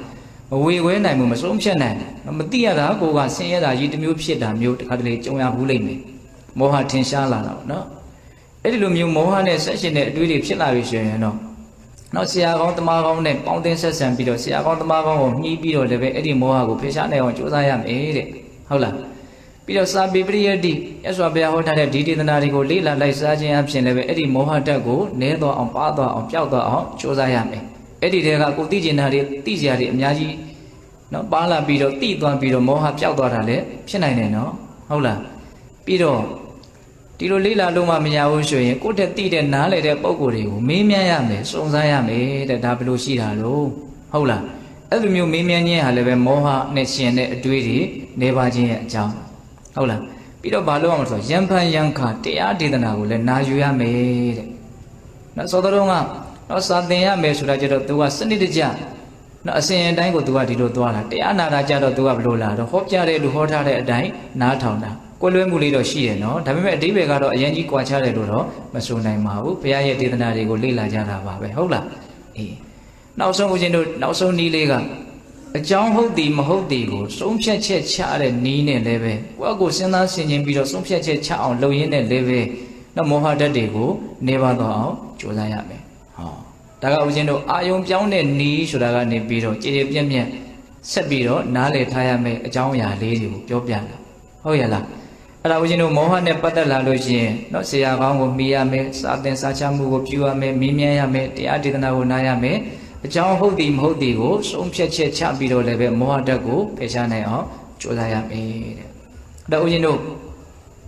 းမဝေခွဲနိုင်ဘူးမဆုံးဖြတ်နိုင်ဘူးမသိရတာကိုကဆင်းရဲတာကြီးတစ်မျိုးဖြစ်တာမျိုးတခါတလေကြုံရဘူးလိမ့်မယ်မောဟထင်ရှားလာတာပေါ့နော်အဲ့ဒီလိုမျိုးမောဟနဲ့ဆက်ရှင်တဲ့အတွေးတွေဖြစ်လာပြီဆိုရင်တော့နောက်ဆရာကောင်းတမကောင်းနဲ့ပေါင်းတင်ဆက်ဆံပြီးတော့ဆရာကောင်းတမကောင်းကိုညှိပြီးတော့လည်းပဲအဲ့ဒီမောဟကိုဖယ်ရှားနိုင်အောင်ကြိုးစားရမယ်တဲ့ဟုတ်လားပြီးတော့စာပေပရိယတ္တိရသော်ဘုရားဟောထားတဲ့ဒီဒေသနာတွေကိုလေ့လာလိုက်စားခြင်းအပြင်လည်းပဲအဲ့ဒီမောဟဓာတ်ကိုနည်းသွားအောင်ပါသွားအောင်ပျောက်သွားအောင်ကြိုးစားရမယ်အဲ့ဒီတည်းကကိုသိကျင်တာတွေသိစရာတွေအများကြီးနော်ပါလာပြီးတော့တိသွားပြီးတော့မောဟပျောက်သွားတာလည်းဖြစ်နိုင်တယ်နော်ဟုတ်လားပြီးတော့ဒီလိုလေးလာလို့မှမရဘူးဆိုရင်ကိုယ့်တက်တိတဲ့နားလေတဲ့ပုံကိုယ်တွေကိုမေးမြန်းရမယ်စုံစမ်းရမယ်တဲ့ဒါဘယ်လိုရှိတာလို့ဟုတ်လားအဲ့လိုမျိုးမေးမြန်းခြင်းဟာလည်းပဲမောဟနဲ့ရှင်တဲ့အတွေးတွေနေပါခြင်းရဲ့အကြောင်းဟုတ်လားပြီးတော့ဘာလို့အောင်ဆိုရံဖန်ရံခတရားဒေသနာကိုလည်းနာယူရမယ်တဲ့နော်သောတော်ကနော်စာသင်ရမယ်ဆိုတာကြတော့ तू ကစနစ်တကျနော်အစဉ်အတိုင်းကို तू ကဒီလိုသွားတာတရားနာတာကြတော့ तू ကဘယ်လိုလာတော့ဟောပြတဲ့လူဟောထားတဲ့အတိုင်းနားထောင်တာကွယ်လွဲမှုလေးတော့ရှိတယ်နော်ဒါပေမဲ့အဓိပ္ပာယ်ကတော့အရင်ကြီးကွာခြားတယ်လို့တော့မဆိုနိုင်ပါဘူးဘုရားရဲ့ဒေသနာတွေကိုလေ့လာကြတာပါပဲဟုတ်လားအေးနောက်ဆုံးဦးဇင်းတို့နောက်ဆုံးနည်းလေးကအကြောင်းဟုတ်သည်မဟုတ်သည်ကိုဆုံးဖြတ်ချက်ချတဲ့နည်းနဲ့လည်းပဲကိုယ့်အကိုစဉ်းစားဆင်ခြင်ပြီးတော့ဆုံးဖြတ်ချက်ချအောင်လုပ်ရင်းနဲ့လည်းပဲနော်မောဟဓာတ်တွေကိုနေပါတော့အောင်ကြိုးစားရမယ်ဟောဒါကဦးဇင်းတို့အာယုံပြောင်းတဲ့နည်းဆိုတာကနေပြီးတော့ကြည်ကြည်ပြည့်ပြည့်ဆက်ပြီးတော့နားလည်ထားရမယ်အကြောင်းအရာလေးတွေကိုပြောပြတာဟုတ်ရဲ့လားအဲ့ဒါဦးဇင်းတို့မောဟနဲ့ပတ်သက်လာလို့ရှိရင်နော်ဆရာကောင်းကိုမိရမယ်စာသင်စာချမှုကိုပြုရမယ်မြင်မြင်ရမယ်တရားဒေသနာကိုနားရမယ်အကြောင်းဟုတ်သည်မဟုတ်သည်ကိုဆုံးဖြတ်ချက်ချပြီးတော့လည်းပဲမောဟဓာတ်ကိုဖယ်ရှားနိုင်အောင်ကြိုးစားရမယ်တဲ့အဲ့ဒါဦးဇင်းတို့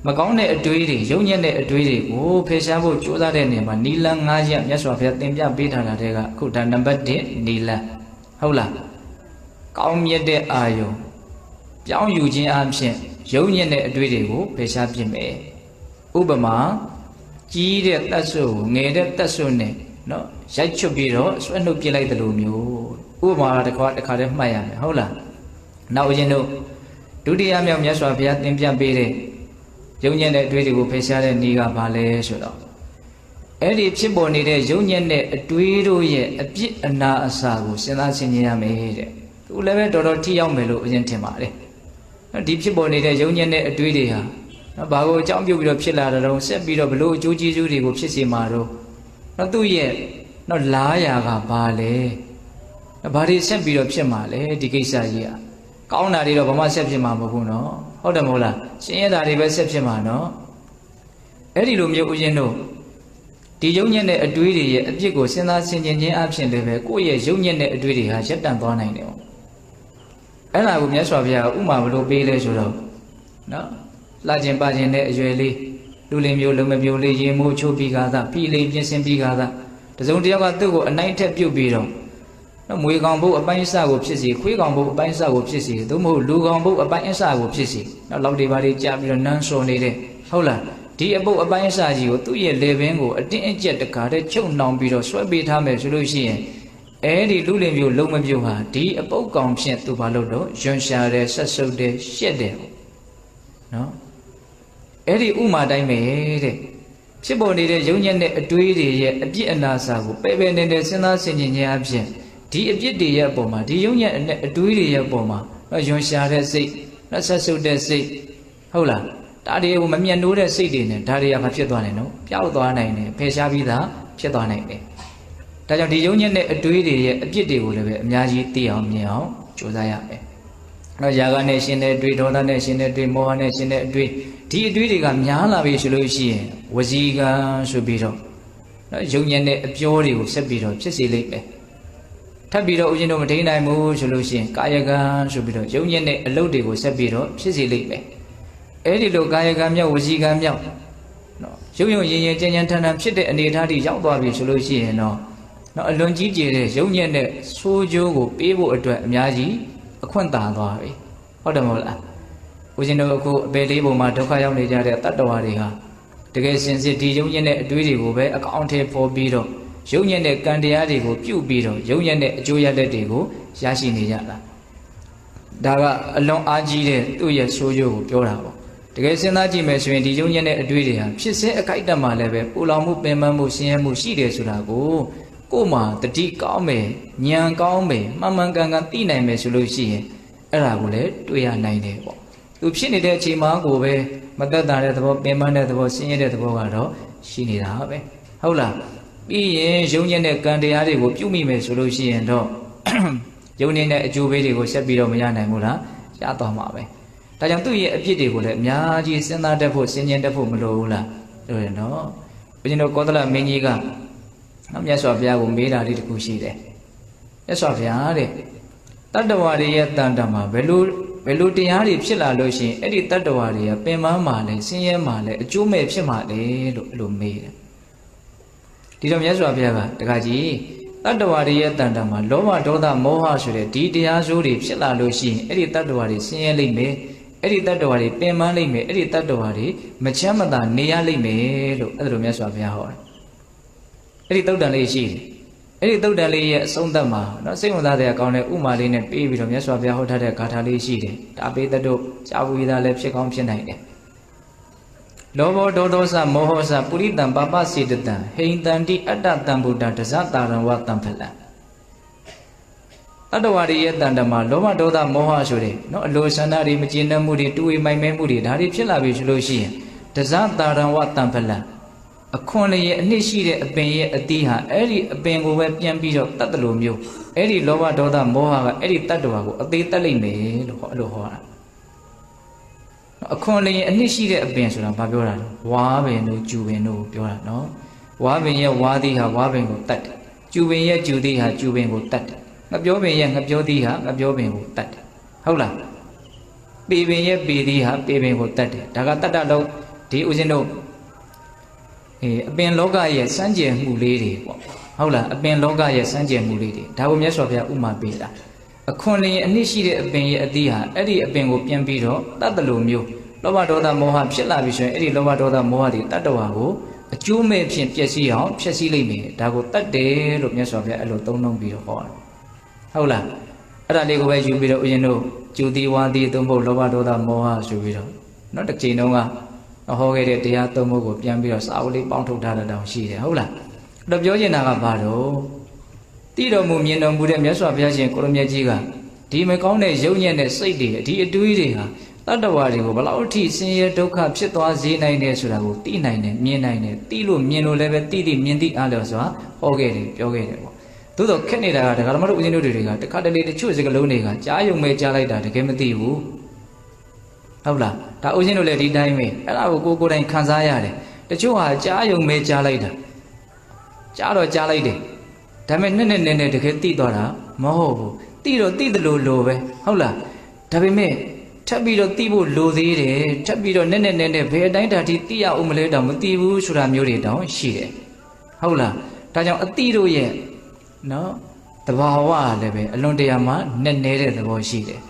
မကောင်းတဲ့အတွေးတွေယုံညံ့တဲ့အတွေးတွေကိုဖယ်ရှားဖို့ကြိုးစားတဲ့နေရာမှာနီလန်း၅ရပ်မြတ်စွာဘုရားသင်ပြပေးထားတာတွေကအခုဒါနံပါတ်1နီလန်းဟုတ်လားကောင်းမြတ်တဲ့အာယုံပြောင်းယူခြင်းအပြင်ယုံညံ့တဲ့အတွေးတွေကိုဖယ်ရှားပြစ်မယ်ဥပမာကြီးတဲ့တတ်ဆုငယ်တဲ့တတ်ဆုနဲ့နော်ရိုက်ချွတ်ပြီးတော့ဆွဲနှုတ်ပြလိုက်တယ်လို့မျိုးဥပမာတစ်ခါတည်းမှတ်ရမယ်ဟုတ်လားနောက်ဦးဇင်းတို့ဒုတိယမြောက်မြတ်စွာဘုရားသင်ပြပေးတဲ့ယုံညံ့တဲ့အတွေးတွေကိုဖယ်ရှားတဲ့နည်းကဘာလဲဆိုတော့အဲ့ဒီဖြစ်ပေါ်နေတဲ့ယုံညံ့တဲ့အတွေးတို့ရဲ့အပြစ်အနာအဆာကိုစဉ်းစားဆင်ခြင်ရမယ်တဲ့သူလည်းပဲတော်တော်ထိရောက်မယ်လို့ဦးဇင်းထင်ပါတယ် ဒီဖြစ်ပေါ်နေတဲ့ယုံညံ့တဲ့အတွေးတွေဟာဘာကိုအကြောင်းပြုပြီးတော့ဖြစ်လာတာတော့ဆက်ပြီးတော့ဘလို့အကျိုးကျေးဇူးတွေကိုဖြစ်စေမှာတော့သူ့ရဲ့လားရာကဘာလဲဘာတွေဆက်ပြီးတော့ဖြစ်မှာလဲဒီကိစ္စကြီးอ่ะကောင်းတာတွေတော့ဘာမှဆက်ဖြစ်မှာမဟုတ်ဘူးနော်ဟုတ်တယ်မဟုတ်လားရှင်ရတာတွေပဲဆက်ဖြစ်မှာနော်အဲ့ဒီလိုမျိုးဦးဇင်းတို့ဒီယုံညံ့တဲ့အတွေးတွေရဲ့အပြစ်ကိုစဉ်းစားဆင်ခြင်ခြင်းအပြင်လည်းပဲကိုယ့်ရဲ့ယုံညံ့တဲ့အတွေးတွေဟာရပ်တန့်သွားနိုင်တယ်ပေါ့အဲ့ဒါကိုမြတ်စွာဘုရားဥမာဘလို့ပေးလဲဆိုတော့နော်လှခြင်းပါခြင်းနဲ့အရွယ်လေးလူလင်မျိုးလုံမမျိုးလေးရေမိုးချိုးပြီးကားသာပြည်လေးပြင်ဆင်ပြီးကားသာတစုံတစ်ယောက်ကသူ့ကိုအနိုင်ထက်ပြုတ်ပြီးတော့မွေကောင်ဘုတ်အပိုင်းအစကိုဖြစ်စီခွေးကောင်ဘုတ်အပိုင်းအစကိုဖြစ်စီသို့မဟုတ်လူကောင်ဘုတ်အပိုင်းအစကိုဖြစ်စီနောက်လောက်တွေပါလေးကြားပြီးတော့နန်းစော်နေတဲ့ဟုတ်လားဒီအပုတ်အပိုင်းအစကြီးကိုသူ့ရဲ့လေပင်ကိုအတင်းအကျပ်တကားတဲ့ချုပ်နှောင်ပြီးတော့ဆွဲပေးထားမယ်ဆိုလို့ရှိရင်အဲဒီလူလင်မျိုးလုံမမျိုးဟာဒီအပုတ်ကောင်ဖြင့်သူဘာလို့တော့ယွန်ရှာတယ်ဆက်ဆုပ်တယ်ရှက်တယ်နော်အဲ့ဒီဥမာတိုင်းပဲတဲ့ဖြစ်ပေါ်နေတဲ့ယုံညံ့တဲ့အတွေးတွေရဲ့အပြစ်အနာစာကိုပဲပဲနေနေစဉ်းစားဆင်ခြင်ခြင်းအပြင်ဒီအပြစ်တွေရဲ့အပေါ်မှာဒီယုံညံ့တဲ့အတွေးတွေရဲ့အပေါ်မှာယွန်ရှာတဲ့စိတ်ဆက်ဆုပ်တဲ့စိတ်ဟုတ်လားဒါတွေကိုမမြတ်နိုးတဲ့စိတ်တွေနဲ့ဒါတွေကမဖြစ်သွားနိုင်နော်ပျောက်သွားနိုင်တယ်ဖယ်ရှားပြီးသားဖြစ်သွားနိုင်တယ်ဒါကြောင့်ဒီယုံညံ့တဲ့အတွေးတွေရဲ့အပြစ်တွေကိုလည်းပဲအများကြီးသိအောင်မြင်အောင်ကြိုးစားရမယ်နော်ຢာကနဲ့ရှင်တဲ့အတွေးဒေါသနဲ့ရှင်တဲ့အတွေးမောဟနဲ့ရှင်တဲ့အတွေးဒီအတွေးတွေကများလာပြီဆိုလို့ရှိရင်ဝစီကံဆိုပြီးတော့နော်ယုံညံ့တဲ့အပြောတွေကိုဆက်ပြီးတော့ဖြစ်စေလိမ့်မယ်ထပ်ပြီးတော့ဦးဇင်းတို့မထိန်နိုင်ဘူးဆိုလို့ရှိရင်ကာယကံဆိုပြီးတော့ယုံညံ့တဲ့အလုပ်တွေကိုဆက်ပြီးတော့ဖြစ်စေလိမ့်မယ်အဲ့ဒီလိုကာယကံမြောက်ဝစီကံမြောက်နော်ရုံရုံရင်ရင်ကြင်ကြင်ထန်ထန်ဖြစ်တဲ့အနေအထားတွေရောက်သွားပြီဆိုလို့ရှိရင်တော့နော်အလွန်ကြီးကျယ်တဲ့ယုံညံ့တဲ့ဆိုးကျိုးကိုပေးဖို့အတွက်အများကြီးအခွင့်သာသွားပြီဟုတ်တယ်မဟုတ်လားဦးဇင်းတို့အခုအပေလေးပုံမှာဒုက္ခရောက်နေကြတဲ့တတ္တဝါတွေဟာတကယ်စင်စစ်ဒီယုံညံ့တဲ့အတွေးတွေကိုပဲအကောင့်ထဲပေါ်ပြီးတော့ယုံညံ့တဲ့ကံတရားတွေကိုပြုတ်ပြီးတော့ယုံညံ့တဲ့အကျိုးရလဒ်တွေကိုရရှိနေကြတာဒါကအလွန်အားကြီးတဲ့သူ့ရဲ့ဆိုးကျိုးကိုပြောတာပေါ့တကယ်စဉ်းစားကြည့်မယ်ဆိုရင်ဒီယုံညံ့တဲ့အတွေးတွေဟာဖြစ်စေအခိုက်အတန့်မှာလည်းပဲပူလောင်မှုပင်ပန်းမှုဆင်းရဲမှုရှိတယ်ဆိုတာကိုကိုယ်မှာတတိကောင်းမယ်ဉာဏ်ကောင်းမယ်မှန်မှန်ကန်ကန်သိနိုင်မယ်ဆိုလို့ရှိရင်အဲ့ဒါကိုလည်းတွေ့ရနိုင်တယ်ပေါ့သူဖြစ်နေတဲ့အချိန်မှာကိုပဲမသက်သာတဲ့သဘောပင်ပန်းတဲ့သဘောဆင်းရဲတဲ့သဘောကတော့ရှိနေတာပဲဟုတ်လားပြီးရင်ယုံညံ့တဲ့ကံတရားတွေကိုပြုမိမယ်ဆိုလို့ရှိရင်တော့ယုံနေတဲ့အကျိုးပေးတွေကိုဆက်ပြီးတော့မရနိုင်ဘူးလားရသွားမှာပဲဒါကြောင့်သူ့ရဲ့အပြစ်တွေကိုလည်းအများကြီးစဉ်းစားတတ်ဖို့စဉ်းကျင်တတ်ဖို့မလိုဘူးလားလို့ရနော်ဘုရင်တို့ကောသလမင်းကြီးကမြတ်စွာဘုရားကိုမေးတာလေးတစ်ခုရှိတယ်မြတ်စွာဘုရားတဲ့တတ္တဝါတွေရဲ့တန်တမှာဘယ်လိုတရားတွေဖြစ်လာလို့ရှိရင်အဲ့ဒီတတ္တဝါတွေကပင်ပန်းမှလည်းဆင်းရဲမှလည်းအကျိုးမဲ့ဖြစ်မှလည်းလို့အဲ့လိုမေးတယ်ဒီတော့မြတ်စွာဘုရားကတခါကြီးတတ္တဝါတွေရဲ့တန်တမှာလောဘဒေါသမောဟဆိုတဲ့ဒီတရားစိုးတွေဖြစ်လာလို့ရှိရင်အဲ့ဒီတတ္တဝါတွေဆင်းရဲလိမ့်မယ်အဲ့ဒီတတ္တဝါတွေပင်ပန်းလိမ့်မယ်အဲ့ဒီတတ္တဝါတွေမချမ်းမသာနေရလိမ့်မယ်လို့အဲ့လိုမြတ်စွာဘုရားဟောတယ်အဲ့ဒီသုတ်တန်လေးရှိတယ်အဲ့ဒီသုတ်တန်လေးရဲ့အဆုံးသတ်မှာနော်စိတ်ဝင်စားတဲ့အကောင်းတဲ့ဥမာလေးနဲ့ပေးပြီးတော့မြတ်စွာဘုရားဟောထားတဲ့ဂါထာလေးရှိတယ်ဒါပေတတို့ကြားဝိဒါလည်းဖြစ်ကောင်းဖြစ်နိုင်တယ်လောဘောဒေါသောစမောဟစပုရိတံပပစေတတံဟိန္တန္တိအတ္တတံဗုဒ္ဓတဇတာရံဝတံဖလံတတ္တဝါတွေရဲ့တန်တမှာလောဘဒေါသမောဟဆိုတဲ့နော်အလိုဆန္ဒတွေမကျေနပ်မှုတွေတူဝေမိုင်မဲမှုတွေဒါတွေဖြစ်လာပြီဆိုလို့ရှိရင်တဇတာရံဝတံဖလံအခွန်လည်းရဲ့အနှစ်ရှိတဲ့အပင်ရဲ့အသီးဟာအဲ့ဒီအပင်ကိုပဲပြန်ပြီးတော့တတ်တယ်လို့မျိုးအဲ့ဒီလောဘဒေါသမောဟကအဲ့ဒီတတ္တဝါကိုအသေးတက်လိမ့်မယ်လို့ဟောအဲ့လိုဟောတာအခွန်လည်းရဲ့အနှစ်ရှိတဲ့အပင်ဆိုတာဘာပြောတာလဲဝါပင်တို့ကျူပင်တို့ပြောတာနော်ဝါပင်ရဲ့ဝါသီးဟာဝါပင်ကိုတတ်တယ်ကျူပင်ရဲ့ကျူသီးဟာကျူပင်ကိုတတ်တယ်ငပြောပင်ရဲ့ငပြောသီးဟာငပြောပင်ကိုတတ်တယ်ဟုတ်လားပေပင်ရဲ့ပေသီးဟာပေပင်ကိုတတ်တယ်ဒါကတတ်တလုံးဒီဦးဇင်းတို့အပင်လောကရဲ့စမ်းကြယ်မှုလေးတွေပေါ့ဟုတ်လားအပင်လောကရဲ့စမ်းကြယ်မှုလေးတွေဒါကိုမြတ်စွာဘုရားဥမာပေးတာအခွန်လျင်အနှစ်ရှိတဲ့အပင်ရဲ့အသီးဟာအဲ့ဒီအပင်ကိုပြန်ပြီးတော့တတ်တယ်လို့မျိုးလောဘဒေါသမောဟဖြစ်လာပြီဆိုရင်အဲ့ဒီလောဘဒေါသမောဟတွေတတ္တဝါကိုအကျိုးမဲ့ဖြင့်ပျက်စီးအောင်ဖျက်ဆီးလိုက်မယ်ဒါကိုတတ်တယ်လို့မြတ်စွာဘုရားအဲ့လိုသုံးနှုန်းပြီးတော့ဟောတာဟုတ်လားအဲ့ဒါလေးကိုပဲယူပြီးတော့ဦးဇင်းတို့ကျူတီဝါတီသုံးဖို့လောဘဒေါသမောဟဆိုပြီးတော့နောက်တစ်ချိန်တုန်းကဟောခဲ့တဲ့တရားသုံးဖို့ကိုပြန်ပြီးတော့စာအုပ်လေးပေါင်းထုတ်ထားတဲ့တောင်ရှိတယ်ဟုတ်လားအဲ့တော့ပြောချင်တာကဘာတော့တိတော်မူမြင်တော်မူတဲ့မြတ်စွာဘုရားရှင်ကိုရမြတ်ကြီးကဒီ ဒီမကောင်းတဲ့ယုံညံ့တဲ့စိတ်တွေဒီအတွေးတွေဟာတတ္တဝါတွေကိုဘလောက်ထိဆင်းရဲဒုက္ခဖြစ်သွားစေနိုင်တယ်ဆိုတာကိုသိနိုင်တယ်မြင်နိုင်တယ်သိလို့မြင်လို့လည်းပဲသိမြင်သိအားလျော်စွာဟောခဲ့တယ်ပြောခဲ့တယ်ပေါ့သို့တော့ခက်နေတာကဒကာဓမ္မတို့ဦးဇင်းတို့တွေကတခါတလေတချို့စကလုံးတွေကကြားယုံမဲကြားလိုက်တာတကယ်မသိဘူးဟုတ်လားဒါဦးဇင်းတို့လည်းဒီတိုင်းပဲအဲ့ဒါကိုကိုယ်တိုင်ခံစားရတယ်တချို့ဟာကြားယုံမဲကြားလိုက်တာကြားတော့ကြားလိုက်တယ်ဒါပေမဲ့နဲ့တကယ်သိသွားတာမဟုတ်ဘူးသိတော့သိတယ်လို့ပဲဟုတ်လားဒါပေမဲ့ထပ်ပြီးတော့သိဖို့လိုသေးတယ်ထပ်ပြီးတော့နဲ့ဘယ်အတိုင်းဓာတ်ထိသိရအောင်မလဲတော့မသိဘူးဆိုတာမျိုးတွေတောင်ရှိတယ်ဟုတ်လားဒါကြောင့်အသိတို့ရဲ့နော်တဘာဝလည်းပဲအလွန်တရာမှနဲ့နေတဲ့သဘောရှိတယ်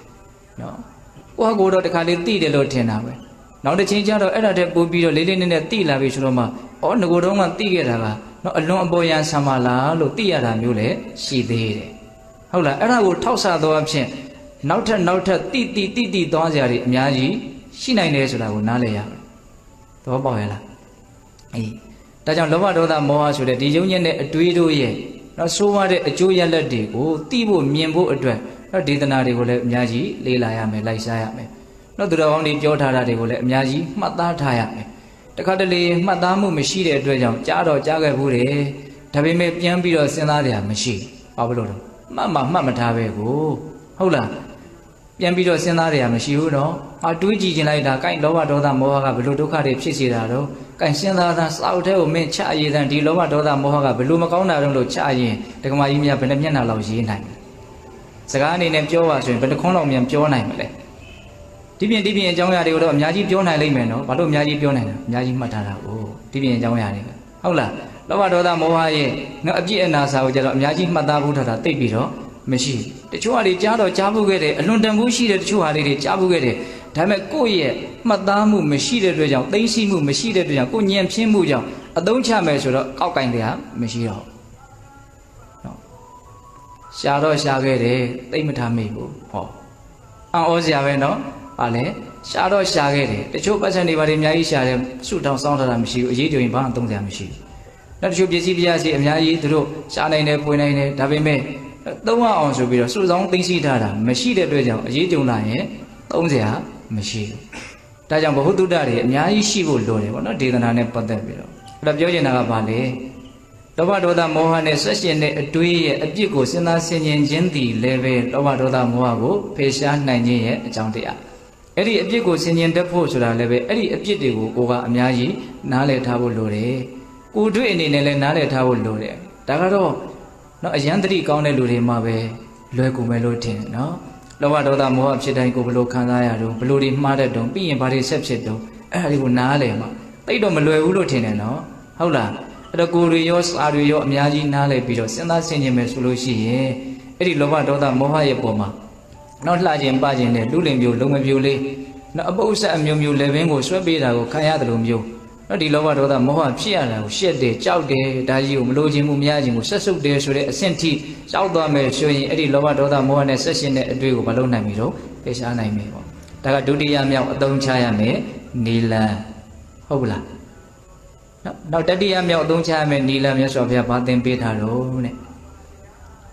နော်ကိုတော့တခါလေးသိတယ်လို့ထင်တာပဲနောက်တစ်ချိန်ကျတော့အဲ့ဒါတည်းပို့ပြီးတော့လေးနက်သိလာပြီဆိုတော့မှငကိုတော့မှသိခဲ့တာကနော်အလွန်အပေါ်ရန်ဆံပါလားလို့သိရတာမျိုးလည်းရှိသေးတယ်ဟုတ်လားအဲ့ဒါကိုထောက်ဆသောအဖြစ်နောက်ထပ်တိသွားကြရည်အများကြီးရှိနိုင်တယ်ဆိုတာကိုနားလည်ရမယ်သဘောပေါက်ရလားအေးဒါကြောင့်လောဘဒေါသမောဟဆိုတဲ့ဒီယုံညံ့တဲ့အတွေးတို့ရဲ့နော်ဆိုးဝါးတဲ့အကျိုးရလဒ်တွေကိုသိဖို့မြင်ဖို့အတွက်နော်ဒေသနာတွေကိုလည်းအများကြီးလေ့လာရမယ်လိုက်စားရမယ်နော်သူတော်ကောင်းတွေပြောထားတာတွေကိုလည်းအများကြီးမှတ်သားထားရမယ်တခါတလေမှတ်သားမှုမရှိတဲ့အတွက်ကြောင့်ကြားတော့ကြားခဲ့ဘူးတယ်ဒါပေမဲ့ပြန်ပြီးတော့စဉ်းစားရမရှိဘာလို့လဲမှတ်မထားပဲကိုဟုတ်လားပြန်ပြီးတော့စဉ်းစားရမရှိဘူးနော်တွေးကြည့်ခြင်းလိုက်တာကိုင်လောဘဒေါသမောဟကဘယ်လိုဒုက္ခတွေဖြစ်စေတာတော့ကိုင်စဉ်းစားတာစောက်တဲ့ကိုမင်းချရည်တဲ့ဒီလောဘဒေါသမောဟကဘယ်လိုမကောင်းတာတော့လို့ချရင်ဒကမာကြီးများဘယ်နှမျက်နှာလောက်ရေးနိုင်လဲစကားအနေနဲ့ပြောပါဆိုရင်ဘယ်နှခွန်းလောက်မြန်ပြောနိုင်မလဲဒီပြင်အကြောင်းအရာတွေကိုတော့အများကြီးပြောနိုင်လိမ့်မယ်နော်ဘာလို့အများကြီးပြောနိုင်လဲအများကြီးမှတ်ထားတာကိုဒီပြင်အကြောင်းအရာတွေကဟုတ်လားလောဘဒေါသမောဟရဲ့နော်အပြည့်အနာစာကိုကြတော့အများကြီးမှတ်သားဖို့ထားတာသိပြီးတော့မရှိတချို့ဟာတွေကြားတော့ကြားဖို့ခဲ့တယ်အလွန်တန်ဖိုးရှိတဲ့တချို့ဟာတွေကြားဖို့ခဲ့တယ်ဒါပေမဲ့ကိုယ့်ရဲ့မှတ်သားမှုမရှိတဲ့အတွက်ကြောင့်သိသိမှုမရှိတဲ့အတွက်ကြောင့်ကိုညံပြင်းမှုကြောင့်အသုံးချမယ်ဆိုတော့ကောက်ကင်တရားမရှိတော့နော်ရှာတော့ရှာခဲ့တယ်သိမထားမိဘူးဟောအံ့ဩစရာပဲနော်ဟာလေရှာတော့ရှာခဲ့တယ်တချို့ပတ်စံတွေဘာတွေအများကြီးရှာတယ်စုတောင်စောင်းထားတာမရှိဘူးအရေးတိုင်ဘာအသုံးစရာမရှိဘူးနောက်တချို့ပစ္စည်းပြားစီအများကြီးသူတို့ရှာနိုင်တယ်ပွေနိုင်တယ်ဒါပေမဲ့သုံးအောင်ဆိုပြီးတော့စုဆောင်သိသိထားတာမရှိတဲ့အတွက်ကြောင့်အရေးကြုံလာရင်သုံးစရာမရှိဘူးဒါကြောင့်ဘဟုတုတ္တတွေအများကြီးရှိဖို့လိုတယ်ပေါ့နော်ဒေသနာနဲ့ပတ်သက်ပြီးတော့အဲ့ဒါပြောချင်တာကဘာလဲလောဘဒေါသမောဟနဲ့ဆက်ရှင်တဲ့အတွေးရဲ့အပြစ်ကိုစဉ်းစားဆင်ခြင်ခြင်းသည်လည်းပဲလောဘဒေါသမောဟကိုဖယ်ရှားနိုင်ခြင်းရဲ့အကြောင်းတရားအဲ့ဒီအပြစ်ကိုဆင်ခြင်တတ်ဖို့ဆိုတာလည်းပဲအဲ့ဒီအပြစ်တွေကိုကိုကအများကြီးနားလည်ထားဖို့လိုတယ်ကိုတွေ့အနေနဲ့လည်းနားလည်ထားဖို့လိုတယ်ဒါကတော့နော်အယံတတိကောင်းတဲ့လူတွေမှာပဲလွယ်ကူမယ်လို့ထင်တယ်နော်လောဘဒေါသမောဟဖြစ်တိုင်းကိုဘယ်လိုခံစားရတော့ဘယ်လိုတွေမှားတတ်တော့ပြီးရင်ဘာတွေဆက်ဖြစ်တော့အဲ့ဒါတွေကိုနားလည်မှာတိတ်တော့မလွယ်ဘူးလို့ထင်တယ်နော်ဟုတ်လားအဲ့တော့ကိုယ်တွေရောစာတွေရောအများကြီးနားလည်ပြီးတော့စဉ်းစားဆင်ခြင်မယ်ဆိုလို့ရှိရင်အဲ့ဒီလောဘဒေါသမောဟရဲ့ပုံမှာနောက်လှခြင်းပခြင်းနဲ့လူလင်မျိုးလုံမပြိုလေးနောက်အပုပ်ဆက်အမျိုးမျိုးလည်းပင်ကိုဆွဲပေးတာကိုခံရတယ်လို့မျိုးနော်ဒီလောဘဒေါသမောဟဖြစ်ရတာကိုရှက်တယ်ကြောက်တယ်ဒါကြီးကိုမလိုချင်မှုမရချင်မှုဆက်ဆုပ်တယ်ဆိုတဲ့အဆင့်ထိကြောက်သွားမယ်ဆိုရင်အဲ့ဒီလောဘဒေါသမောဟနဲ့ဆက်ရှင်တဲ့အတွေ့ကိုမလုပ်နိုင်ပြီတော့ဖယ်ရှားနိုင်မယ်ပေါ့ဒါကဒုတိယမြောက်အသုံးချရမယ်နီလန်ဟုတ်လားနောက်တတိယမြောက်အသုံးချရမယ်နီလန်မြတ်စွာဘုရားဘာသင်ပေးထားတော့တဲ့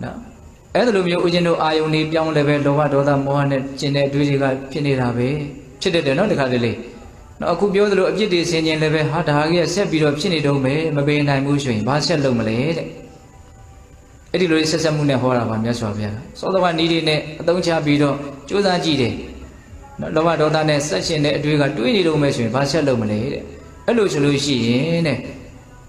နော်အဲ့ဒါလိုမျိုးဦးဇင်းတို့အာယုန်တွေပြောင်းလည်းပဲလောဘဒေါသမောဟနဲ့ကျင်တဲ့အတွေ့တွေကဖြစ်နေတာပဲဖြစ်တဲ့တယ်နော်ဒီခါလေးနော်အခုပြောသလိုအပြစ်တွေဆင်ခြင်လည်းပဲဟာဒါကြီးဆက်ပြီးတော့ဖြစ်နေတော့မယ်မပေးနိုင်ဘူးဆိုရင်ဘာဆက်လုပ်မလဲတဲ့အဲ့ဒီလိုဆက်ဆက်မှုနဲ့ဟောတာပါမြတ်စွာဘုရားသောတော်ကနီးတွေနဲ့အသုံးချပြီးတော့ကြိုးစားကြည့်တယ်နော်လောဘဒေါသနဲ့ဆက်ရှင်တဲ့အတွေ့ကတွေးနေတော့မယ်ဆိုရင်ဘာဆက်လုပ်မလဲတဲ့အဲ့လိုဆိုလို့ရှိရင်တဲ့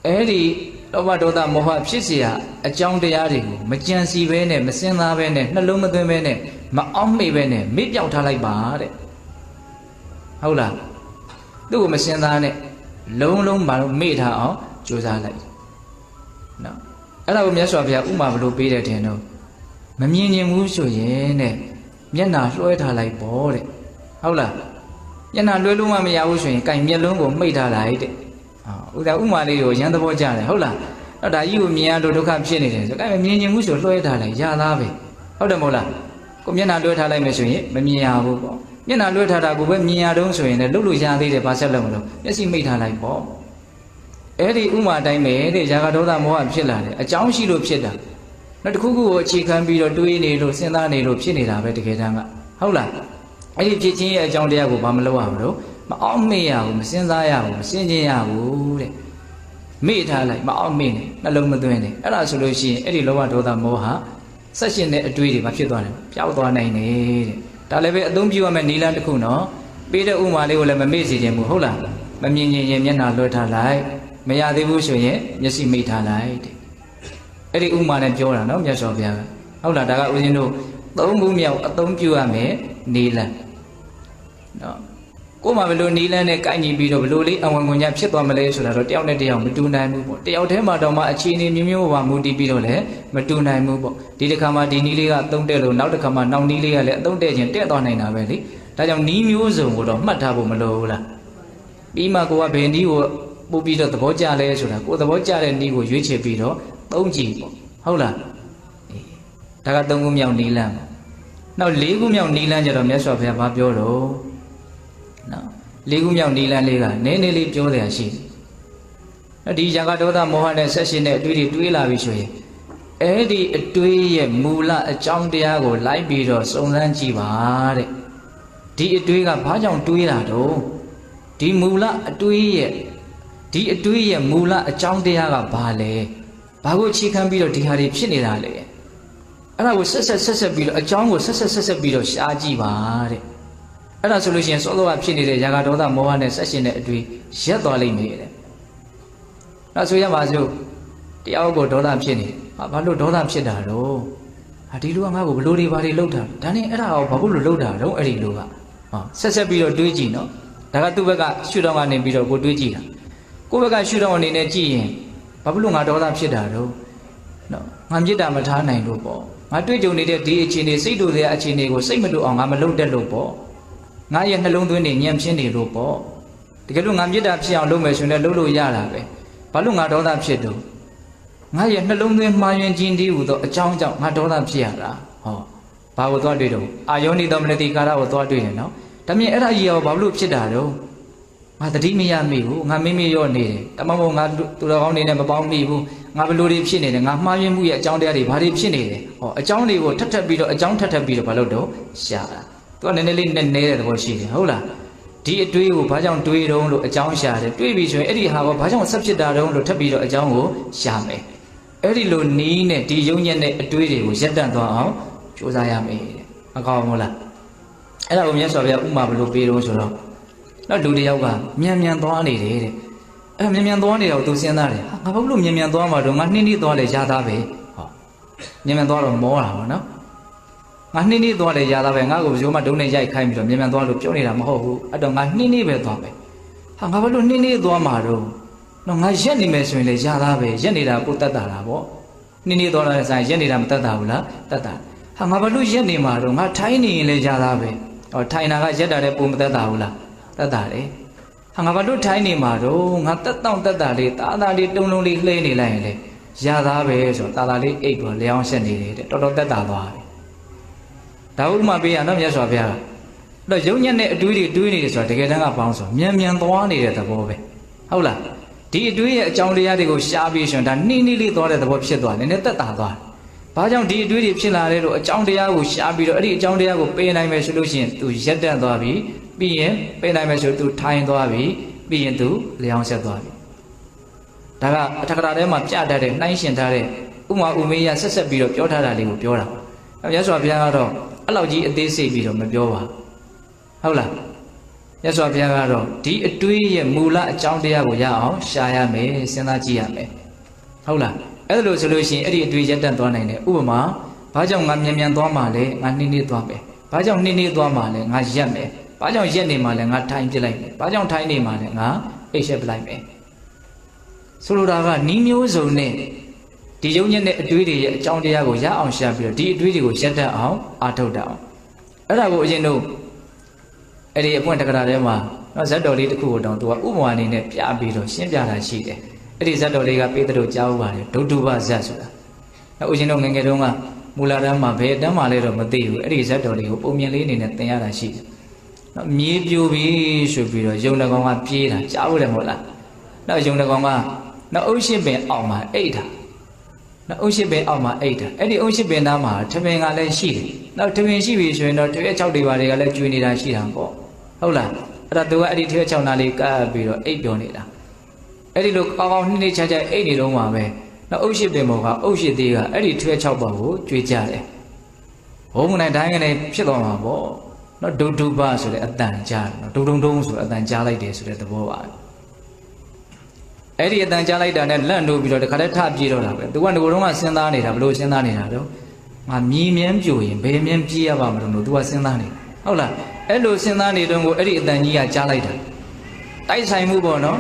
အဲ့ဒီလောဘဒေါသမောဟဖြစ်เสียအကြောင်းတရားတွေကိုမကြံစီဘဲနဲ့မစင်သားဘဲနဲ့နှလုံးမသွင်းဘဲနဲ့မအောင်မေ့ဘဲနဲ့မေ့ပြောက်ထားလိုက်ပါတဲ့ဟုတ်လားသူ့ကိုမစင်သားနဲ့လုံးလုံးမမေ့ထားအောင်ကြိုးစားလိုက်နော်အဲ့ဒါကိုမြတ်စွာဘုရားဥမာဘလို့ပေးတဲ့တင်တော့မမြင်မြင်ဘူးဆိုရင်တဲ့မျက်နှာလွှဲထားလိုက်ပေါ့တဲ့ဟုတ်လားမျက်နှာလွှဲလို့မရဘူးဆိုရင်ကင်မျက်လုံးကိုမှိတ်ထားလိုက်တဲ့ဥမာလေးကိုရန်သဘောကျတယ်ဟုတ်လားတော့ဒါကြီးကိုမြင်ရလို့ဒုက္ခဖြစ်နေတယ်ဆိုကဲမြင်မြင်မှုဆိုလွှဲထားလိုက်ရသားပဲဟုတ်တယ်မဟုတ်လားကိုမျက်နှာလွှဲထားလိုက်မယ်ဆိုရင်မမြင်ရဘူးပေါ့မျက်နှာလွှဲထားတာကိုပဲမြင်ရတော့ဆိုရင်လည်းလုပ်လို့ရသေးတယ်ဘာဆက်လုပ်မလို့မျက်စိမိတ်ထားလိုက်ပေါ့အဲ့ဒီဥမာတိုင်းပဲတဲ့ຢာကဒေါသမောဟဖြစ်လာတယ်အကြောင်းရှိလို့ဖြစ်တာ နောက်တစ်ခုခုကိုအခြေခံပြီးတော့တွေးနေလို့စဉ်းစားနေလို့ဖြစ်နေတာပဲတကယ်တမ်းကဟုတ်လားအဲ့ဒီဖြစ်ချင်းရဲ့အကြောင်းတရားကိုဘာမလုပ်ရဘူးလို့မအောင်မေ့ရဘူးမစဉ်းစားရဘူးမစဉ်းကျင်ရဘူးတဲ့မေ့ထားလိုက်မအောင်မေ့နဲ့နှလုံးမသွင်းနဲ့အဲ့ဒါဆိုလို့ရှိရင်အဲ့ဒီလောဘဒေါသမောဟဆက်ရှင်တဲ့အတွေ့တွေမဖြစ်သွားတယ်ပျောက်သွားနိုင်တယ်တဲ့ဒါလည်းပဲအသုံးပြုရမယ့်နည်းလမ်းတစ်ခုနော်ပေးတဲ့ဥမာလေးကိုလည်းမမေ့စေချင်ဘူးဟုတ်လားမမြင်ရင်မျက်နှာလွှဲထားလိုက်မရသေးဘူးဆိုရင်မျက်စိမိတ်ထားလိုက်တဲ့အဲ့ဒီဥမာနဲ့ပြောတာနော်မြတ်စွာဘုရားကဟုတ်လားဒါကဦးဇင်းတို့သုံးခုမြောက်အသုံးပြုရမယ်နည်းလမ်းနော်ကိုယ်မှဘယ်လိုနည်းလမ်းနဲ့ကိုက်ညီပြီးတော့ဘယ်လိုလေးအဝင်ခွင့်ရဖြစ်သွားမလဲဆိုတာတော့တယောက်နဲ့တယောက်မတူနိုင်ဘူးပေါ့တယောက်တည်းမှာတော့မှအခြေအနေမျိုးမျိုးပါမူတည်ပြီးတော့လည်းမတူနိုင်ဘူးပေါ့ဒီတစ်ခါမှဒီနည်းလေးကအသုံးတဲ့လို့နောက်တစ်ခါမှနောက်နည်းလေးကလည်းအသုံးတဲ့ခြင်းတက်သွားနိုင်တာပဲလေဒါကြောင့်နည်းမျိုးစုံကိုတော့မှတ်ထားဖို့မလိုဘူးလားပြီးမှကိုကဘယ်နည်းကိုပို့ပြီးတော့သဘောကျလဲဆိုတာကိုသဘောကျတဲ့နည်းကိုရွေးချယ်ပြီးတော့သုံးကြည့်ပေါ့ဟုတ်လားဒါကသုံးခုမြောက်နည်းလမ်းနောက်လေးခုမြောက်နည်းလမ်းကျတော့မြတ်စွာဘုရားဘာပြောတော့နော်လေးခုမြောက်နည်းလမ်းလေးကနည်းနည်းလေးပြောတယ်ရှိတယ်ဒီရာဂဒေါသမောဟနဲ့ဆက်ရှင်တဲ့အတွေ့တွေတွေးလာပြီဆိုရင်အဲ့ဒီအတွေးရဲ့မူလအကြောင်းတရားကိုလိုက်ပြီးတော့စုံစမ်းကြည့်ပါတဲ့ဒီအတွေးကဘာကြောင့်တွေးတာတော့ဒီမူလအတွေးရဲ့မူလအကြောင်းတရားကဘာလဲဘာကိုအခြေခံပြီးတော့ဒီဟာတွေဖြစ်နေတာလဲအဲ့ဒါကိုဆက်ပြီးတော့အကြောင်းကိုဆက်ပြီးတော့ရှားကြည့်ပါတဲ့အဲ့ဒါဆိုလို့ရှိရင်စောစောကဖြစ်နေတဲ့ရာဂဒေါသမောဟနဲ့ဆက်ရှင်တဲ့အတွေ့ရက်သွားလိမ့်မယ်တဲ့ဒါဆိုရပါစို့တရားကိုဒေါသဖြစ်နေဘာလို့ဒေါသဖြစ်တာတော့ဒီလူကငါ့ကိုဘလို့တွေဘာတွေလုပ်တာဒါနဲ့အဲ့ဒါကိုဘာလို့လုပ်တာတော့အဲ့ဒီလူကဆက်ပြီးတော့တွေးကြည့်နော်ဒါကသူ့ဘက်ကရှုထောင့်ကနေပြီးတော့ကိုတွေးကြည့်တာကိုယ့်ဘက်ကရှုထောင့်အနေနဲ့ကြည့်ရင်ဘာလို့ငါဒေါသဖြစ်တာတော့နော်ငါမြစ်တာမထားနိုင်လို့ပေါ့ငါတွေးကြုံနေတဲ့ဒီအခြေအနေစိတ်တို့ရဲ့အခြေအနေကိုစိတ်မတူအောင်ငါမလုပ်တတ်လို့ပေါ့ငါရဲ့နှလုံးသွင်းနေညံ့ဖြစ်နေလို့ပေါ့တကယ်လို့ငါမြစ်တာဖြစ်အောင်လုပ်မယ်ဆိုရင်လည်းလုပ်လို့ရတာပဲဘာလို့ငါဒေါသဖြစ်တော့ငါရဲ့နှလုံးသွင်းမှားယွင်းခြင်းတည်းဟူသောအကြောင်းကြောင့်ငါဒေါသဖြစ်ရတာဘာကိုသွားတွေ့တော့အာယောနိသောမနတိကာရကိုသွားတွေ့နေနော်ဒါမြင်အဲ့ဒါကြီးရောဘာလို့ဖြစ်တာတော့ငါတတိမရမိဘူးငါမိရော့နေတယ်တမမောငါသူတော်ကောင်းနေနဲ့မပေါင်းမိဘူးငါဘလို့တွေဖြစ်နေတယ်ငါမှားယွင်းမှုရဲ့အကြောင်းတရားတွေဘာတွေဖြစ်နေတယ်အကြောင်းတွေကိုထပ်ပြီးတော့အကြောင်းထပ်ပြီးတော့ဘာလို့တော့ရှာတာသူကနည်းနည်းလေးနဲ့တဲ့သဘောရှိတယ်ဟုတ်လားဒီအတွေးကိုဘာကြောင့်တွေးတုံးလို့အကြောင်းရှာတယ်တွေးပြီးဆိုရင်အဲ့ဒီဟာကဘာကြောင့်ဆက်ဖြစ်တာတုံးလို့ထပ်ပြီးတော့အကြောင်းကိုရှာမယ်အဲ့ဒီလိုနီးနဲ့ဒီယုံညံ့တဲ့အတွေးတွေကိုရပ်တန့်သွားအောင်ကြိုးစားရမယ်တဲ့အကောင်းမလားအဲ့ဒါကိုမြတ်စွာဘုရားဥမာဘလို့ပေးတော့ဆိုတော့နောက်လူတစ်ယောက်ကမြန်သွားနေတယ်တဲ့အဲ့ဒါမြန်သွားနေတော့သူစဉ်းစားတယ်ငါဘာလို့မြန်သွားမှာတော့ငါနှင်းနှီးသွားလေရသားပဲမြန်သွားတော့မောတာပေါ့နော်ငါနှင်းနှီးသွားလေရသားပဲငါ့ကိုဘယ်လိုမှဒုံနဲ့ရိုက်ခိုင်းပြီးတော့မြန်သွားလို့ပြောနေတာမဟုတ်ဘူးအဲ့တော့ငါနှင်းနှီးပဲသွားမယ်ငါဘာလို့နှင်းနှီးသွားမှာတော့ငါရက်နေမယ်ဆိုရင်လေရသားပဲရက်နေတာကိုတတ်တာလားပေါ့နှင်းနှီးသွားတဲ့ဆိုင်ရက်နေတာမတတ်တာဘူးလားတတ်တာငါဘာလို့ရက်နေမှာတော့ငါထိုင်းနေရင်လေရသားပဲထိုင်တာကရက်တာတဲ့ပုံမတတ်တာဘူးလားတတ်တာလေငါဘာလို့ထိုင်းနေမှာတော့ငါတက်တောင့်တက်တာလေးတာတာလေးတုံလုံးလေးလှဲနေလိုက်ရင်လေရသားပဲဆိုတော့တာတာလေးအိတ်ပေါ်လျောင်းဆက်နေတယ်တဲ့တော်တော်တက်တာသွားပြီဒါဥမာပေးရနော်မြတ်စွာဘုရားတော့ယုံညံ့တဲ့အတွေးတွေတွေးနေတယ်ဆိုတာတကယ်တမ်းကပေါင်းဆိုမြန်သွားနေတဲ့သဘောပဲဟုတ်လားဒီအတွေးရဲ့အကြောင်းတရားတွေကိုရှားပြီးရှင်ဒါနှင်းနှီးလေးသွားတဲ့သဘောဖြစ်သွားတယ်နည်းနည်းတက်တာသွားဘာကြောင့်ဒီအတွေးတွေဖြစ်လာလဲလို့အကြောင်းတရားကိုရှားပြီးတော့အဲ့ဒီအကြောင်းတရားကိုပေးနိုင်မယ်ဆိုလို့ရှိရင် तू ရက်တက်သွားပြီပြီးရင်ပေးနိုင်မယ်ဆို तू ထိုင်သွားပြီပြီးရင် तू လျောင်းဆက်သွားပြီဒါကအထက်ကရာထဲမှာပြတတ်တဲ့နှိုင်းရှင်ထားတဲ့ဥမာဥမေယဆက်ပြီးတော့ပြောထားတာလေးကိုပြောတာမြတ်စွာဘုရားကတော့အဲ့လောက်ကြီးအသေးစိတ်ပြီးတော့မပြောပါဟုတ်လားမြတ်စွာဘုရားကတော့ဒီအတွေးရဲ့မူလအကြောင်းတရားကိုရအောင်ရှားရမယ်စဉ်းစားကြည့်ရမယ်ဟုတ်လားအဲ့လိုဆိုလို့ရှိရင်အဲ့ဒီအတွေးရက်တန့်သွားနိုင်တယ်ဥပမာဘာကြောင့်ငါမြန်သွားမှာလဲငါနှင်းနှီးသွားမယ်ဘာကြောင့်နှင်းနှီးသွားမှာလဲငါရက်မယ်ဘာကြောင့်ရက်နေမှာလဲငါထိုင်ပြလိုက်မယ်ဘာကြောင့်ထိုင်နေမှာလဲငါအိတ်ရှက်ပလိုက်မယ်ဆိုလိုတာကနီးမျိုးစုံနဲ့ဒီယုံညံ့တဲ့အတွေးတွေရဲ့အကြောင်းတရားကိုရအောင်ရှာပြီးတော့ဒီအတွေးတွေကိုရက်တန့်အောင်အားထုတ်တတ်အောင်အဲ့ဒါကိုအရင်တို့အဲ့ဒီအပွင့်တက္ကရာထဲမှာဇတ်တော်လေးတစ်ခုကိုတောင်သူကဥပမာအနေနဲ့ပြပြီးတော့ရှင်းပြတာရှိတယ်အဲ့ဒီဇတ်တော်လေးကပေးတဲ့တို့ကြားဥပါတယ်ဒုတုပဇတ်ဆိုတာဥရှင်တို့ငယ်ငယ်တုန်းကမူလာတန်းမှာဘယ်တန်းမှာလဲတော့မသိဘူးအဲ့ဒီဇတ်တော်လေးကိုပုံမြင်လေးအနေနဲ့သင်ရတာရှိတယ်မြေပြိုပြီဆိုပြီးတော့ယုံတကောင်ကပြေးတာကြားဦးတယ်မဟုတ်လားနောက်ယုံတကောင်ကနောက်အုပ်ရှင်ပင်အောင်မှာအိတ်တာ အုတ်ရှိပင်အောက်မှာအိတ်တာအဲ့ဒီအုတ်ရှိပင်သားမှာထမင်းကလည်းရှိတယ်နောက်ထမင်းရှိပြီဆိုရင်တော့ထွေး6တွေတွေကလည်းကျွေးနေတာရှိတာပေါ့ဟုတ်လားအဲ့ဒါသူကအဲ့ဒီထွေး6နာလေးကပ်ပြီးတော့အိတ်ပြောနေတာအဲ့ဒီလိုကောင်းကောင်းနှိမ့်နှိမ့်ချာချာအိတ်နေတော့မှာပဲနောက်အုတ်ရှိပင်ပေါ်ကအုတ်ရှိသေးကအဲ့ဒီထွေး6ပေါ်ကိုကျွေးကြတယ်ဘုံနိုင်တိုင်းကနေဖြစ်သွားမှာပေါ့နော်ဒုဒုဘဆိုတဲ့အတန်ကြားနော်ဒုဒုံဒုံဆိုတဲ့အတန်ကြားလိုက်တယ်ဆိုတဲ့သဘောပါအဲ့ဒီအတန်ကြားလိုက်တာနဲ့လန့်လို့ပြီးတော့တခါတည်းထပြေးတော့တာပဲသူကငိုတော့ကစဉ်းစားနေတာဘလို့စဉ်းစားနေတာတော့ငါမြည်မြန်းပြိုရင်ဘယ်မြန်းပြေးရပါမလို့သူကစဉ်းစားနေဟုတ်လားအဲ့လိုစဉ်းစားနေတော့ကိုအဲ့ဒီအတန်ကြီးကကြားလိုက်တာတိုက်ဆိုင်မှုပေါ့နော်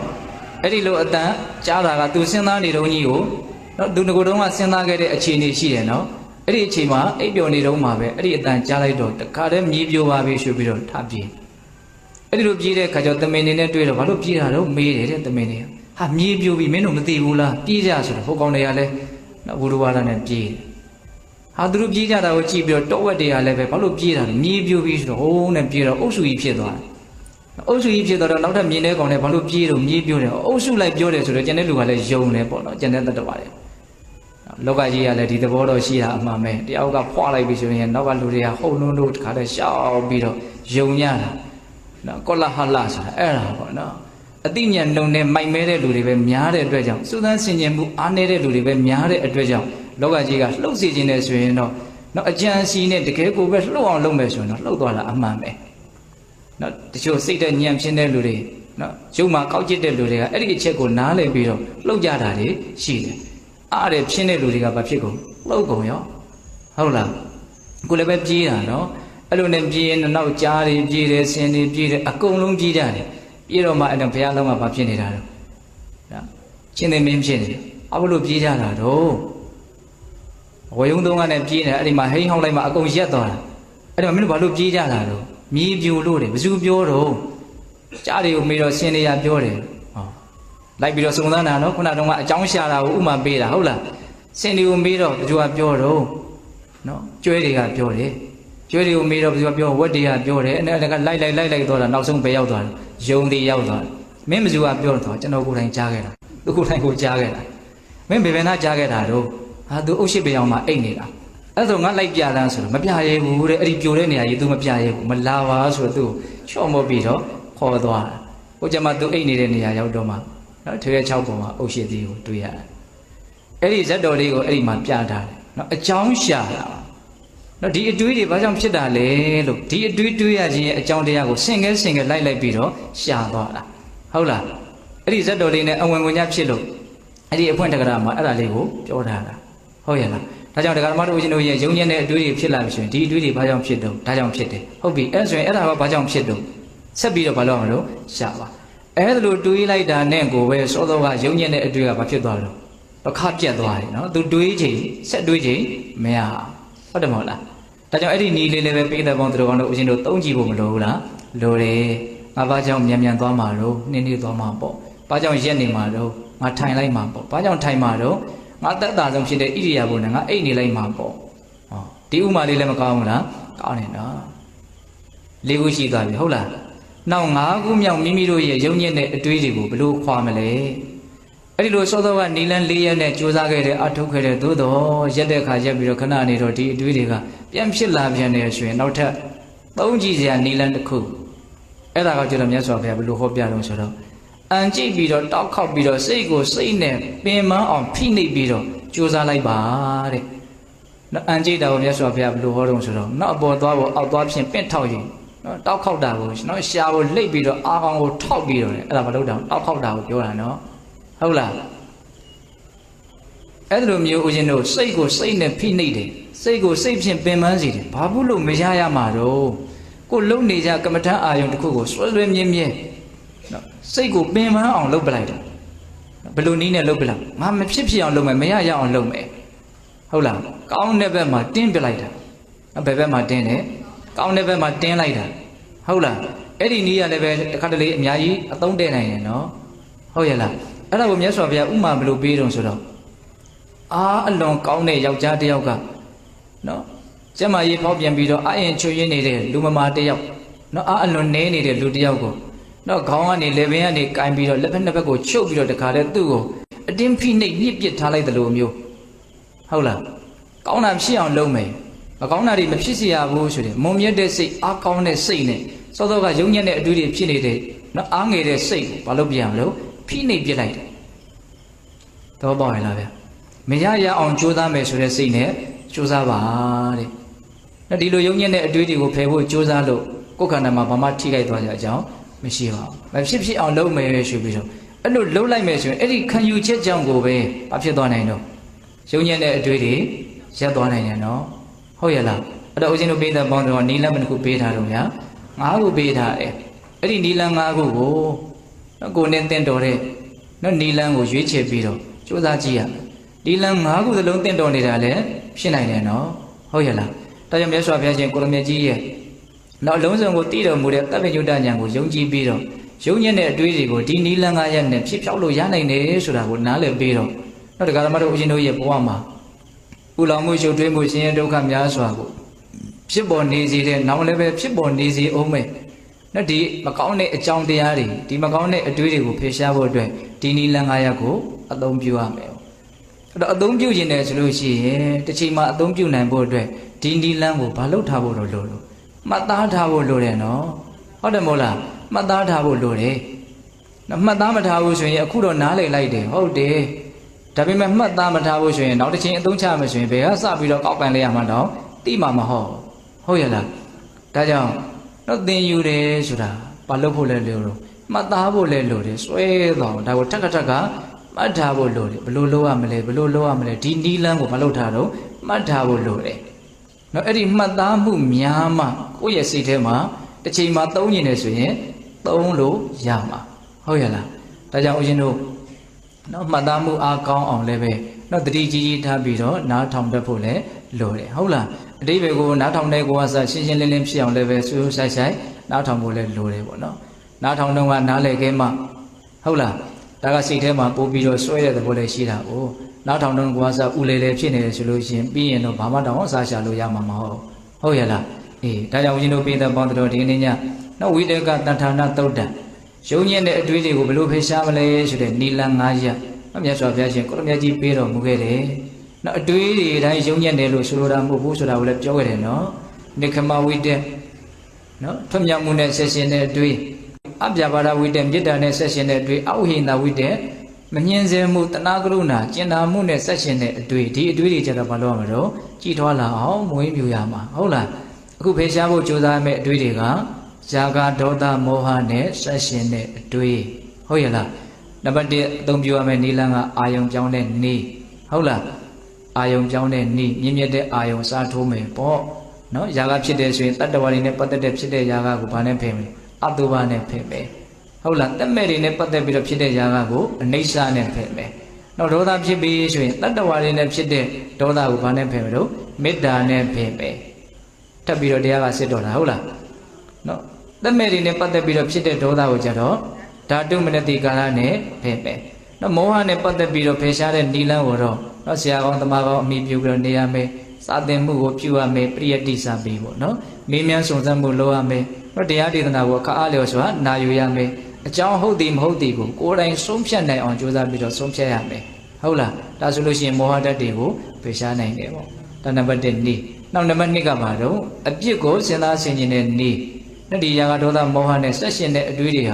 အဲ့ဒီလိုအတန်ကြားတာကသူစဉ်းစားနေတော့ကြီးကိုနော်သူငိုတော့ကစဉ်းစားခဲ့တဲ့အခြေအနေရှိတယ်နော်အဲ့ဒီအချိန်မှာအိပ်ပျော်နေတော့မှာပဲအဲ့ဒီအတန်ကြားလိုက်တော့တခါတည်းမြည်ပြိုပါပြီဆိုပြီးတော့ထပြေးအဲ့ဒီလိုပြေးတဲ့ခါကျတော့တမင်နေနဲ့တွေ့တော့ဘာလို့ပြေးတာတော့မေးတယ်တဲ့တမင်နေဟာမြည်ပြိုပြီမင်းတို့မသိဘူးလားပြေးကြဆိုတော့ဟိုကောင်တွေကလည်းဘုရားဝါဒနဲ့ပြေးဟာသူတို့ပြေးကြတာကိုကြည့်ပြီးတော့တောဝက်တွေကလည်းပဲဘာလို့ပြေးတာလဲမြည်ပြိုပြီဆိုတော့ဟိုးနဲ့ပြေးတော့အုပ်စုကြီးဖြစ်သွားတယ်အုပ်စုကြီးဖြစ်သွားတော့နောက်ထပ်မြင်တဲ့ကောင်လည်းဘာလို့ပြေးတော့မြည်ပြိုတယ်အုပ်စုလိုက်ပြောတယ်ဆိုတော့ကျန်တဲ့လူကလည်းယုံတယ်ပေါ့နော်ကျန်တဲ့တတ်ပါတယ်လောကကြီးကလည်းဒီသဘောတော့ရှိတာအမှန်ပဲတယောက်ကဖွာလိုက်ပြီဆိုရင်နောက်ကလူတွေကဟုတ်နှုံးလို့တခါတည်းရှောက်ပြီးတော့ယုံညတာနော်ကောလဟလဆိုတာအဲ့ဒါပေါ့နော်အတိညာနှုံနဲ့မိုက်မဲတဲ့လူတွေပဲများတဲ့အတွက်ကြောင့်စူးစမ်းဆင်ခြင်မှုအားနည်းတဲ့လူတွေပဲများတဲ့အတွက်ကြောင့်လောကကြီးကလှုပ်စေခြင်းနဲ့ဆိုရင်တော့နော်အကြံစီနဲ့တကယ်ကိုပဲလှုပ်အောင်လုပ်မယ်ဆိုရင်တော့လှုပ်သွားတာအမှန်ပဲနော်တချို့စိတ်တဲ့ညံဖြစ်တဲ့လူတွေနော်ရုပ်မှာကောက်ကျစ်တဲ့လူတွေကအဲ့ဒီအချက်ကိုနားလည်ပြီးတော့လှုပ်ကြတာတွေရှိတယ်အားတယ်ဖြစ်တဲ့လူတွေကဘာဖြစ်ကုန်လှုပ်ကုန်ရောဟုတ်လားကိုလည်းပဲပြေးတာနော်အဲ့လိုနဲ့ပြေးရင်နောက်ကြားတွေပြေးတယ်ဆင်းတွေပြေးတယ်အကုန်လုံးပြေးကြတယ်ပြေးတော့မှအဲ့တော့ဘုရားလုံးကဘာဖြစ်နေတာတော့နော်ချင်းသိမင်းဖြစ်နေတယ်အခုလို့ပြေးကြတာတော့ဝေယုံသုံးကနဲ့ပြေးနေအဲ့ဒီမှာဟိန်းဟောင်းလိုက်မှအကုန်ရက်သွားတာအဲ့တော့မင်းတို့ဘာလို့ပြေးကြတာတော့မြည်ပြိုလို့တယ်ဘယ်သူပြောတော့ကြားတွေကိုမေးတော့ဆင်းနေရပြောတယ်လိုက်ပြီးတော့စုံစမ်းတာနော်ခုနကတော့အကြောင်းရှာတာကိုဥမာပေးတာဟုတ်လားစင်တွေကိုမေးတော့ဘယ်သူကပြောတော့နော်ကျွဲတွေကပြောတယ်ကျွဲတွေကိုမေးတော့ဘယ်သူကပြောဝက်တွေကပြောတယ်အဲ့ဒါကလိုက်သွားတာနောက်ဆုံးပဲရောက်သွားတယ်ယုံတွေရောက်သွားတယ်မင်းဘယ်သူကပြောတော့ကျွန်တော်ကိုယ်တိုင်ကြားခဲ့တာသူကိုယ်တိုင်ကိုကြားခဲ့တာမင်းဘယ်ဘယ်နာကြားခဲ့တာတော့ဟာသူအုတ်ရှိပေအောင်မှအိတ်နေတာအဲ့ဆိုငါလိုက်ပြတန်းဆိုတော့မပြရဲဘူးတဲ့အဲ့ဒီပြိုတဲ့နေရာကြီး तू မပြရဲဘူးမလာပါဆိုတော့သူ့ကိုချော့မော့ပြီးတော့ခေါ်သွားတာဟိုကျမှ तू အိတ်နေတဲ့နေရာရောက်တော့မှနော်ထွေး6ပုံမှာအုတ်ရှိသေးကိုတွေ့ရတယ်အဲ့ဒီဇက်တော်လေးကိုအဲ့ဒီမှာပြထားတယ်နော်အကြောင်းရှာတာနော်ဒီအတွေးတွေဘာကြောင့်ဖြစ်တာလဲလို့ဒီအတွေးတွေးရခြင်းရဲ့အကြောင်းတရားကိုဆင်ကဲလိုက်ပြီးတော့ရှာသွားတာဟုတ်လားအဲ့ဒီဇက်တော်လေးနဲ့အဝင်ဝင်ညဖြစ်လို့အဲ့ဒီအဖွင့်တက္ကရာမှာအဲ့ဒါလေးကိုပြောထားတာဟုတ်ရဲ့လားဒါကြောင့်တရားဓမ္မတို့ရှင်တို့ရဲ့ယုံညံ့တဲ့အတွေးတွေဖြစ်လာပြီဆိုရင်ဒီအတွေးတွေဘာကြောင့်ဖြစ်တော့ဒါကြောင့်ဖြစ်တယ်ဟုတ်ပြီအဲ့ဆိုရင်အဲ့ဒါကဘာကြောင့်ဖြစ်တော့ဆက်ပြီးတော့ဘာလို့အောင်လို့ရှာပါအဲ့ဒါလိုတွေးလိုက်တာနဲ့ကိုပဲစောစောကယုံညံ့တဲ့အတွေးကဘာဖြစ်သွားလို့တစ်ခါပြတ်သွားတယ်နော်သူတွေးချိန်ဆက်တွေးချိန်မရဟုတ်တယ်မဟုတ်လားဒါကြောင့်အဲ့ဒီနီးလေးလည်းပဲပေးတဲ့ပေါင်းတို့ကောင်တို့ဦးရှင်တို့သုံးကြည့်ဖို့မလိုဘူးလားလိုတယ်ငါဘာကြောင့်မြန်သွားမှာတော့နှင်းသွားမှာပေါ့ဘာကြောင့်ရက်နေမှာတော့ငါထိုင်လိုက်မှာပေါ့ဘာကြောင့်ထိုင်မှာတော့ငါသက်သာဆုံးဖြစ်တဲ့ဣရိယာပုနဲ့ငါအိတ်နေလိုက်မှာပေါ့ဟောဒီဥမာလေးလည်းမကောင်းဘူးလားကောင်းတယ်နော်၄ခုရှိသွားပြီဟုတ်လားနောက်၅ခုမြောက်မိမိတို့ရဲ့ယုံညံ့တဲ့အတွေးတွေကိုဘလို့ခွာမလဲအဲ့ဒီလိုစောစောကနီလန်း၄ရက်နဲ့ကြိုးစားခဲ့တဲ့အထုတ်ခဲ့တဲ့သို့တော်ရက်တဲ့ခါရက်ပြီးတော့ခဏနေတော့ဒီအတွေးတွေကပြန်ဖြစ်လာပြန်နေဆိုရင်နောက်ထပ်သုံးကြည့်စရာနီလန်းတစ်ခုအဲ့ဒါကကျတော့မြတ်စွာဘုရားဘလို့ဟောပြတော့ဆိုတော့အန်ကြည့်ပြီးတော့တောက်ခောက်ပြီးတော့စိတ်ကိုစိတ်နဲ့ပင်မအောင်ဖိနှိပ်ပြီးတော့ကြိုးစားလိုက်ပါတဲ့နော်အန်ကြည့်တာကိုမြတ်စွာဘုရားဘလို့ဟောတော့ဆိုတော့နောက်အပေါ်သွားဖို့အောက်သွားဖြင့်ပင့်ထောက်ရင်နော်တောက်ခောက်တာကိုနော်ရှာကိုလှိပ်ပြီးတော့အာကောင်ကိုထောက်ပြီးတော့လေအဲ့ဒါမလုပ်တော့တောက်ခောက်တာကိုပြောတာနော်ဟုတ်လားအဲ့လိုမျိုးဦးဇင်းတို့စိတ်ကိုစိတ်နဲ့ဖိနှိပ်တယ်စိတ်ကိုစိတ်ဖြင့်ပင်ပန်းစေတယ်ဘာဘူးလို့မရရမှာတော့ကိုလုံနေကြကမ္မထအာယုံတစ်ခုကိုဆွဲဆွဲမြဲမြဲနော်စိတ်ကိုပင်ပန်းအောင်လုပ်ပလိုက်တယ်ဘယ်လိုနည်းနဲ့လုပ်ပလိုက်ငါမဖြစ်ဖြစ်အောင်လုပ်မယ်မရရအောင်လုပ်မယ်ဟုတ်လားကောင်းတဲ့ဘက်မှာတင်းပြလိုက်တာဘယ်ဘက်မှာတင်းတယ်ကောင်းတဲ့ဘက်မှာတင်းလိုက်တာဟုတ်လားအဲ့ဒီနည်းရလည်းပဲတစ်ခါတလေအများကြီးအသုံးတည့်နိုင်တယ်နော်ဟုတ်ရဲ့လားအဲ့ဒါကိုမြတ်စွာဘုရားဥမာဘယ်လိုပေးတော့ဆိုတော့အလွန်ကောင်းတဲ့ယောက်ျားတစ်ယောက်ကနော်ကျမကြီးဖောက်ပြန်ပြီးတော့အရင်ချွေရင်းနေတဲ့လူမမာတစ်ယောက်နော်အလွန်နဲနေတဲ့လူတစ်ယောက်ကိုနော်ခေါင်းကနေလေပင်ကနေကင်ပြီးတော့လက်ဖက်နှစ်ဖက်ကိုချုပ်ပြီးတော့တခါတည်းသူ့ကိုအတင်းဖိနှိပ်ညှစ်ပစ်ထားလိုက်တယ်လို့မျိုးဟ ဟုတ်လားကောင်းတာဖြစ်အောင်လုပ်မယ်မကောင်းတာတွေမဖြစ်စေရဘူးဆိုတယ်မုံမြတ်တဲ့စိတ်အားကောင်းတဲ့စိတ်နဲ့စောစောကယုံညံ့တဲ့အတွေ့အကြုံဖြစ်နေတဲ့နော်အားငယ်တဲ့စိတ်ကိုဘာလို့ပြရမလို့ဖိနှိပ်ပြလိုက်တယ်တော့ပေါ့ရလားဗျမရရအောင်ကြိုးစားမယ်ဆိုတဲ့စိတ်နဲ့ကြိုးစားပါတဲ့နော်ဒီလိုယုံညံ့တဲ့အတွေ့အကြုံကိုဖယ်ဖို့ကြိုးစားလို့ကိုယ်ခန္ဓာမှာဘာမှထိခိုက်သွားကြအကြောင်းမရှိပါဘူးမဖြစ်အောင်လုပ်မယ်ဆိုပြီးတော့အဲ့လိုလှုပ်လိုက်မယ်ဆိုရင်အဲ့ဒီခံယူချက်ကြောင့်ကိုပဲဘာဖြစ်သွားနိုင်တော့ယုံညံ့တဲ့အတွေ့တွေရပ်သွားနိုင်တယ်နော်ဟုတ်ရဲ့လားအဲ့တော့ဦးဇင်းတို့ပေးတဲ့ပေါင်းတော့နီလန်းမတစ်ခုပေးထားတော့ဗျာ9ခုပေးထားတယ်အဲ့ဒီနီလန်း9ခုကိုနော်ကိုနဲ့တင့်တော်တဲ့နော်နီလန်းကိုရွေးချယ်ပြီးတော့စူးစမ်းကြည့်ရမယ်နီလန်း9ခုစလုံးတင့်တော်နေတာလည်းဖြစ်နိုင်တယ်နော်ဟုတ်ရဲ့လားဒါကြောင့်မြတ်စွာဘုရားရှင်ကိုရမကြီးရဲ့နောက်အလုံးစုံကိုတည်တော်မူတဲ့တပ်ပညုတဉာဏ်ကိုယုံကြည်ပြီးတော့ယုံညံ့တဲ့အတွေ့အကြုံကိုဒီနီလန်း9ရက်နဲ့ဖြစ်ဖြောက်လို့ရနိုင်တယ်ဆိုတာကိုနားလည်ပြီးတော့နောက်တရားဓမ္မတို့ဦးဇင်းတို့ရဲ့ဘဝမှာပူလောင်မှုရှုပ်ထွေးမှုဆင်းရဲဒုက္ခများစွာကိုဖြစ်ပေါ်နေစေတဲ့နောက်လည်းပဲဖြစ်ပေါ်နေစေအောင်မယ်နော်ဒီမကောင်းတဲ့အကြောင်းတရားတွေဒီမကောင်းတဲ့အတွေ့အကြုံကိုဖယ်ရှားဖို့အတွက်ဒီနီလန်း9ရက်ကိုအသုံးပြုရမယ်အဲ့တော့အသုံးပြုခြင်းနဲ့ဆိုလို့ရှိရင်တစ်ချိန်မှာအသုံးပြုနိုင်ဖို့အတွက်ဒီနီလန်းကိုဘာလုပ်ထားဖို့လို့လို့မှတ်သားထားဖို့လိုတယ်နော်ဟုတ်တယ်မို့လားမှတ်သားထားဖို့လိုတယ်နော်မှတ်သားမထားဘူးဆိုရင်အခုတော့နားလည်လိုက်တယ်ဟုတ်တယ်ဒါပေမဲ့မှတ်သားမထားဘူးဆိုရင်နောက်တစ်ချိန်အသုံးချမယ်ဆိုရင်ဘယ်ကစပြီးတော့ကောက်ပန်လိုက်ရမှတော့တိမှာမဟုတ်ရဲ့လားဒါကြောင့်တော့သင်ယူတယ်ဆိုတာဘာလို့ဖို့လဲလို့မှတ်သားဖို့လဲလို့တယ်စွဲတော့ဒါကိုထက်ကမှတ်ထားဖို့လိုတယ်ဘယ်လိုလုပ်ရမလဲဘယ်လိုလုပ်ရမလဲဒီနီးလန်းကိုမလုပ်ထားတော့မှတ်ထားဖို့လိုတယ်နော်အဲ့ဒီမှတ်သားမှုများမှကိုယ့်ရဲ့စိတ်ထဲမှာတစ်ချိန်မှာသုံးနေတယ်ဆိုရင်သုံးလို့ရမှာဟုတ်ရဲ့လားဒါကြောင့်ဦးဇင်းတို့နော်မှတ်သားမှုအားကောင်းအောင်လည်းပဲနော်တတိကြီးထားပြီးတော့နားထောင်တတ်ဖို့လည်းလိုတယ်ဟုတ်လားအတိပ္ပယ်ကိုနားထောင်တဲ့ကိုကစရှင်းရှင်းလင်းလင်းဖြစ်အောင်လည်းပဲစူးစူးဆိုင်ဆိုင်နားထောင်ဖို့လည်းလိုတယ်ပေါ့နော်နားထောင်တော့ကနားလည်ခဲမှဟုတ်လားဒါကစိတ်ထဲမှာပို့ပြီးတော့စွဲတဲ့သဘောလည်းရှိတာ哦နားထောင်တော့ကိုကစဦးလေလေဖြစ်နေတယ်ဆိုလို့ရှိရင်ပြီးရင်တော့ဘာမှတောင်အစားရှာလို့ရမှာမဟုတ်ရဲ့လားအေးဒါကြောင့်ဦးဇင်းတို့ပြည်သက်ပေါင်းတော်ဒီနေ့ညနော်ဝိတကတထာနာသုတ်တံယုံညံ့တဲ့အတွေ့အကြုံကိုဘယ်လိုဖယ်ရှားမလဲဆိုတဲ့နီလန်း9ရက်မြတ်စွာဘုရားရှင်ကိုရမြတ်ကြီးပေးတော်မူခဲ့တယ်နော်အတွေ့အကြုံတိုင်းယုံညံ့တယ်လို့ဆိုလိုတာမဟုတ်ဘူးဆိုတာကိုလည်းပြောခဲ့တယ်နော်နိခမဝိတ္တနော်ထွတ်မြောက်မှုနဲ့ဆက်ရှင်တဲ့အတွေ့အပြာပါဒဝိတ္တမေတ္တာနဲ့ဆက်ရှင်တဲ့အတွေ့အဝိဟိန္ဒဝိတ္တမညှင်းဆဲမှုတဏှာကရုဏာကျင်နာမှုနဲ့ဆက်ရှင်တဲ့အတွေ့ဒီအတွေ့တွေကြတော့ဘာလို့ရမလို့ကြည်ထွားလာအောင်မွေးမြူရမှာဟုတ်လားအခုဖယ်ရှားဖို့ကြိုးစားရမယ့်အတွေ့တွေကဇာကဒေါသမောဟနဲ့ဆက်ရှင်တဲ့အတွေ့ဟုတ်ရဲ့လားနံပါတ်1အသုံးပြုရမယ့်နိလန်းကအာယုံပြောင်းတဲ့နေဟုတ်လားအာယုံပြောင်းတဲ့နေမြင့်မြတ်တဲ့အာယုံစားထိုးမယ်ပေါ့နော်ຢာကဖြစ်တယ်ဆိုရင်တတ္တဝါတွေနဲ့ပတ်သက်တဲ့ဖြစ်တဲ့ຢာကကိုဘာနဲ့ဖယ်မလဲအတုပါနဲ့ဖယ်မယ်ဟုတ်လားတက်မဲ့တွေနဲ့ပတ်သက်ပြီးတော့ဖြစ်တဲ့ຢာကကိုအနိစ္စနဲ့ဖယ်မယ်နော်ဒေါသဖြစ်ပြီးဆိုရင်တတ္တဝါတွေနဲ့ဖြစ်တဲ့ဒေါသကိုဘာနဲ့ဖယ်မလို့မေတ္တာနဲ့ဖယ်မယ်ထပ်ပြီးတော့တရားကစစ်တော်တာဟုတ်လားနော်တက်မဲ့တွေနဲ့ပတ်သက်ပြီးတော့ဖြစ်တဲ့ဒေါသကိုကြတော့ဓာတုမနတိကာလနဲ့ဖယ်မယ်နော်မောဟနဲ့ပတ်သက်ပြီးတော့ဖယ်ရှားတဲ့နိလန်းကိုတော့နော်ဆရာကောင်းတမကောင်းအမိပြုပြီးတော့နေရမယ်စာသင်မှုကိုပြုရမယ်ပရိယတ္တိစာပေပေါ့နော်မေးမြန်းစုံစမ်းမှုလုပ်ရမယ်နော်တရားဒေသနာကိုအခါအားလျော်စွာနာယူရမယ်အကြောင်းဟုတ်သည်မဟုတ်သည်ကိုကိုယ်တိုင်ဆုံးဖြတ်နိုင်အောင်ကြိုးစားပြီးတော့ဆုံးဖြတ်ရမယ်ဟုတ်လားဒါဆိုလို့ရှိရင်မောဟတတ်တွေကိုဖယ်ရှားနိုင်တယ်ပေါ့ဒါနံပါတ်1နေ့နောက်နံပါတ်2ကပါတော့အပြစ်ကိုစဉ်းစားဆင်ခြင်တဲ့နေ့နော်ဒီຢာကဒေါသမောဟနဲ့ဆက်ရှင်တဲ့အတွေးတွေဟ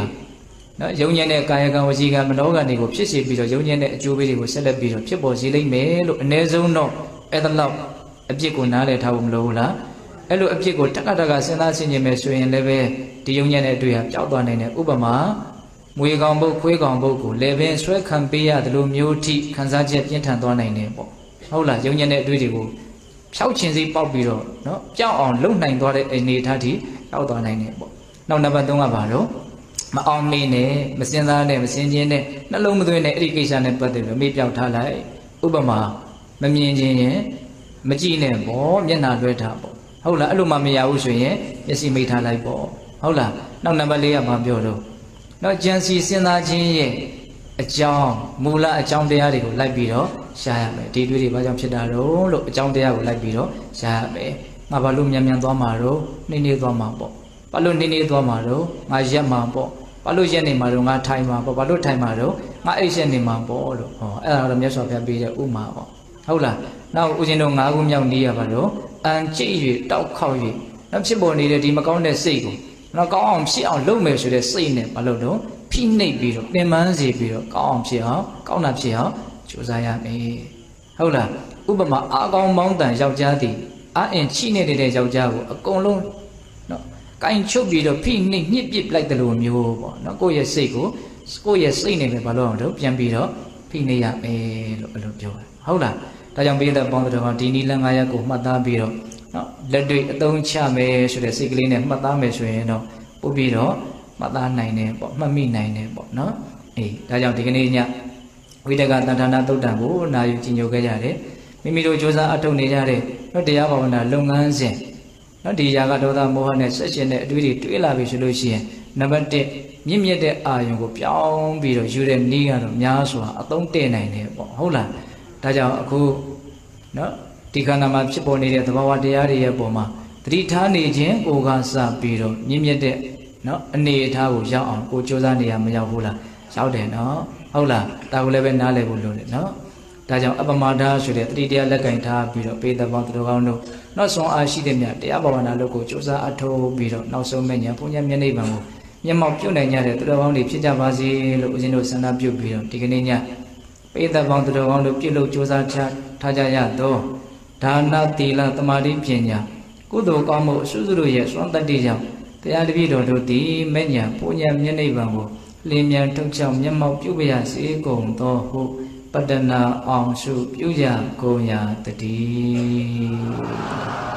ာနော်ယုံညံ့တဲ့ကာယကံဝစီကံမနောကံတွေကိုဖြစ်စေပြီးတော့ယုံညံ့တဲ့အကျိုးပေးတွေကိုဆက်လက်ပြီးတော့ဖြစ်ပေါ်စေလိမ့်မယ်လို့အ ਨੇ ဆုံးတော့အဲ့ဒါလောက်အပြစ်ကိုနားလည်ထားဖို့မလိုဘူးလားအဲ့လိုအပြစ်ကိုတက္ကစဉ်းစားဆင်ခြင်မယ်ဆိုရင်လည်းပဲဒီယုံညံ့တဲ့အတွေ့ဟာပျောက်သွားနိုင်တဲ့ဥပမာမွေကောင်ပုတ်ခွေးကောင်ပုတ်ကိုလေပင်ဆွဲခံပေးရတယ်လို့မျိုးထိခံစားချက်ပြင်းထန်သွားနိုင်တယ်ပေါ့ဟုတ်လားယုံညံ့တဲ့အတွေ့တွေကိုဖြောက်ချင်စိပေါက်ပြီးတော့နော်ပျောက်အောင်လုံနိုင်သွားတဲ့အနေအထားထိရောက်သွားနိုင်တယ်ပေါ့နောက်နံပါတ်3ကပါတော့မအောင်မေးနဲ့မစင်စားနဲ့မစင်ချင်းနဲ့နှလုံးမသွင်းနဲ့အဲ့ဒီကိစ္စနဲ့ပတ်သက်ပြီးမေးပြောက်ထားလိုက်ဥပမာမမြင်ချင်းရင်မကြည့်နဲ့ပေါ့မျက်နှာလွှဲထားပေါ့ဟုတ်လားအဲ့လိုမှမရဘူးဆိုရင်မျက်စိမိတ်ထားလိုက်ပေါ့ဟုတ်လားနောက်နံပါတ်4ကဘာပြောတော့နောက်ကြံစီစဉ်းစားခြင်းရဲ့အကြောင်းမူလအကြောင်းတရားတွေကိုလိုက်ပြီးတော့ရှားရမယ်ဒီတွေဘာကြောင့်ဖြစ်တာတော့လို့အကြောင်းတရားကိုလိုက်ပြီးတော့ရှားရမယ်ငါဘာလို့မြန်သွားမှာတော့နှိမ့်နေသွားမှာပေါ့ဘာလို့နေသွားမှာတော့ငါရက်မှာပေါ့ဘာလို့ရက်နေမှာတော့ငါထိုင်မှာပေါ့ဘာလို့ထိုင်မှာတော့ငါအိတ်ရက်နေမှာပေါ့လို့ဟောအဲ့ဒါတော့မြတ်စွာဘုရားပေးတဲ့ဥမာပေါ့ဟုတ်လား နောက်ဦးဇင်းတို့၅ခုမြောက်နေရပါတော့အန်ကြိတ်၍တောက်ခေါက်၍နောက်ဖြစ်ပေါ်နေတဲ့ဒီမကောင်းတဲ့စိတ်ကိုနောက်ကောင်းအောင်ဖြစ်အောင်လုပ်မယ်ဆိုတဲ့စိတ်နဲ့မလုပ်တော့ဖိနှိပ်ပြီးတော့ပင်ပန်းစေပြီးတော့ကောင်းအောင်ဖြစ်အောင်ကောင်းတာဖြစ်အောင်ကြိုးစားရမယ်ဟုတ်လားဥပမာအာကောင်းမောင်းတန်ယောက်ျားသည်အာအင်ချိနေတဲ့ယောက်ျားကိုအကုန်လုံးနော်ကိုင်ချုပ်ပြီးတော့ဖိနှိပ်ညှစ်ပစ်လိုက်တယ်လို့မျိုးပေါ့နော်ကိုယ့်ရဲ့စိတ်ကိုကိုယ့်ရဲ့စိတ်နဲ့ပဲမလုပ်အောင်တော့ပြန်ပြီးတော့ဖိနှိပ်ရမယ်လို့အဲ့လိုပြောတယ်ဟုတ်လားဒါကြောင့်ပိဋကပေါင်းတော်ဒီနီလ9ရပ်ကိုမှတ်သားပြီးတော့နော်လက်တွေ့အသုံးချမယ်ဆိုတဲ့စိတ်ကလေးနဲ့မှတ်သားမယ်ဆိုရင်တော့ပို့ပြီးတော့မှတ်သားနိုင်တယ်ပေါ့မှတ်မိနိုင်တယ်ပေါ့နော်အေးဒါကြောင့်ဒီကနေ့ညဝိတကတဏ္ဍာနာသုတ်တံကိုနာယူကြည်ညိုခဲ့ကြတယ်မိမိတို့ကြိုးစားအထောက်နေကြတဲ့နော်တရားဘာဝနာလုပ်ငန်းစဉ်နော်ဒီຢာကဒေါသမောဟနဲ့ဆက်ရှင်တဲ့အတွေ့အကြုံတွေးလာပြီဆိုလို့ရှိရင်နံပါတ်1မြင့်မြတ်တဲ့အာယုံကိုပြောင်းပြီးတော့ယူတဲ့နည်းကတော့များစွာအသုံးတည့်နိုင်တယ်ပေါ့ဟုတ်လားဒါကြောင့်အခုနော်ဒီခန္ဓာမှာဖြစ်ပေါ်နေတဲ့သဘာဝတရားတွေရဲ့ပုံမှာသတိထားနေခြင်းကိုကစပြီးတော့မြင့်မြတ်တဲ့နော်အနေအထားကိုရောက်အောင်ကိုကြိုးစားနေရမရောက်ဘူးလားရောက်တယ်နော်ဟုတ်လားဒါကိုလည်းပဲနားလည်ဖို့လိုတယ်နော်ဒါကြောင့်အပမဒါဆိုတဲ့တတိတရားလက်ကင်ထားပြီးတော့ပေတပေါင်းသူတော်ကောင်းတို့နောက်ဆုံးအားရှိတဲ့မြတ်တရားဘာဝနာလုပ်ကိုကြိုးစားအထောက်ပြီးတော့နောက်ဆုံးမဲ့ညာဘုညာမျက်နှိပ်ပံကိုမျက်မှောက်ပြုတ်နိုင်ကြတဲ့သူတော်ကောင်းတွေဖြစ်ကြပါစေလို့ဦးဇင်းတို့ဆန္ဒပြုပြီးတော့ဒီကနေ့ညပေတပေါင်းသူတော်ကောင်းတို့ပြုလုပ်ကြိုးစားထားကြရတော့ဒါနသီလသမာဓိပညာကုသိုလ်ကောင်းမှုအစွစုတို့ရဲ့စွမ်းတတ္တိကြောင့်တရားတပည့်တော်တို့သည်မဲ့ညာဘုညာမျက်နှိပ်ပံကိုလင်းမြန်ထုတ်ချောင်းမျက်မှောက်ပြုပါရစေကုန်သောဟုပတ္တနာအောင်စုပြုကြကုန်ရာတည်း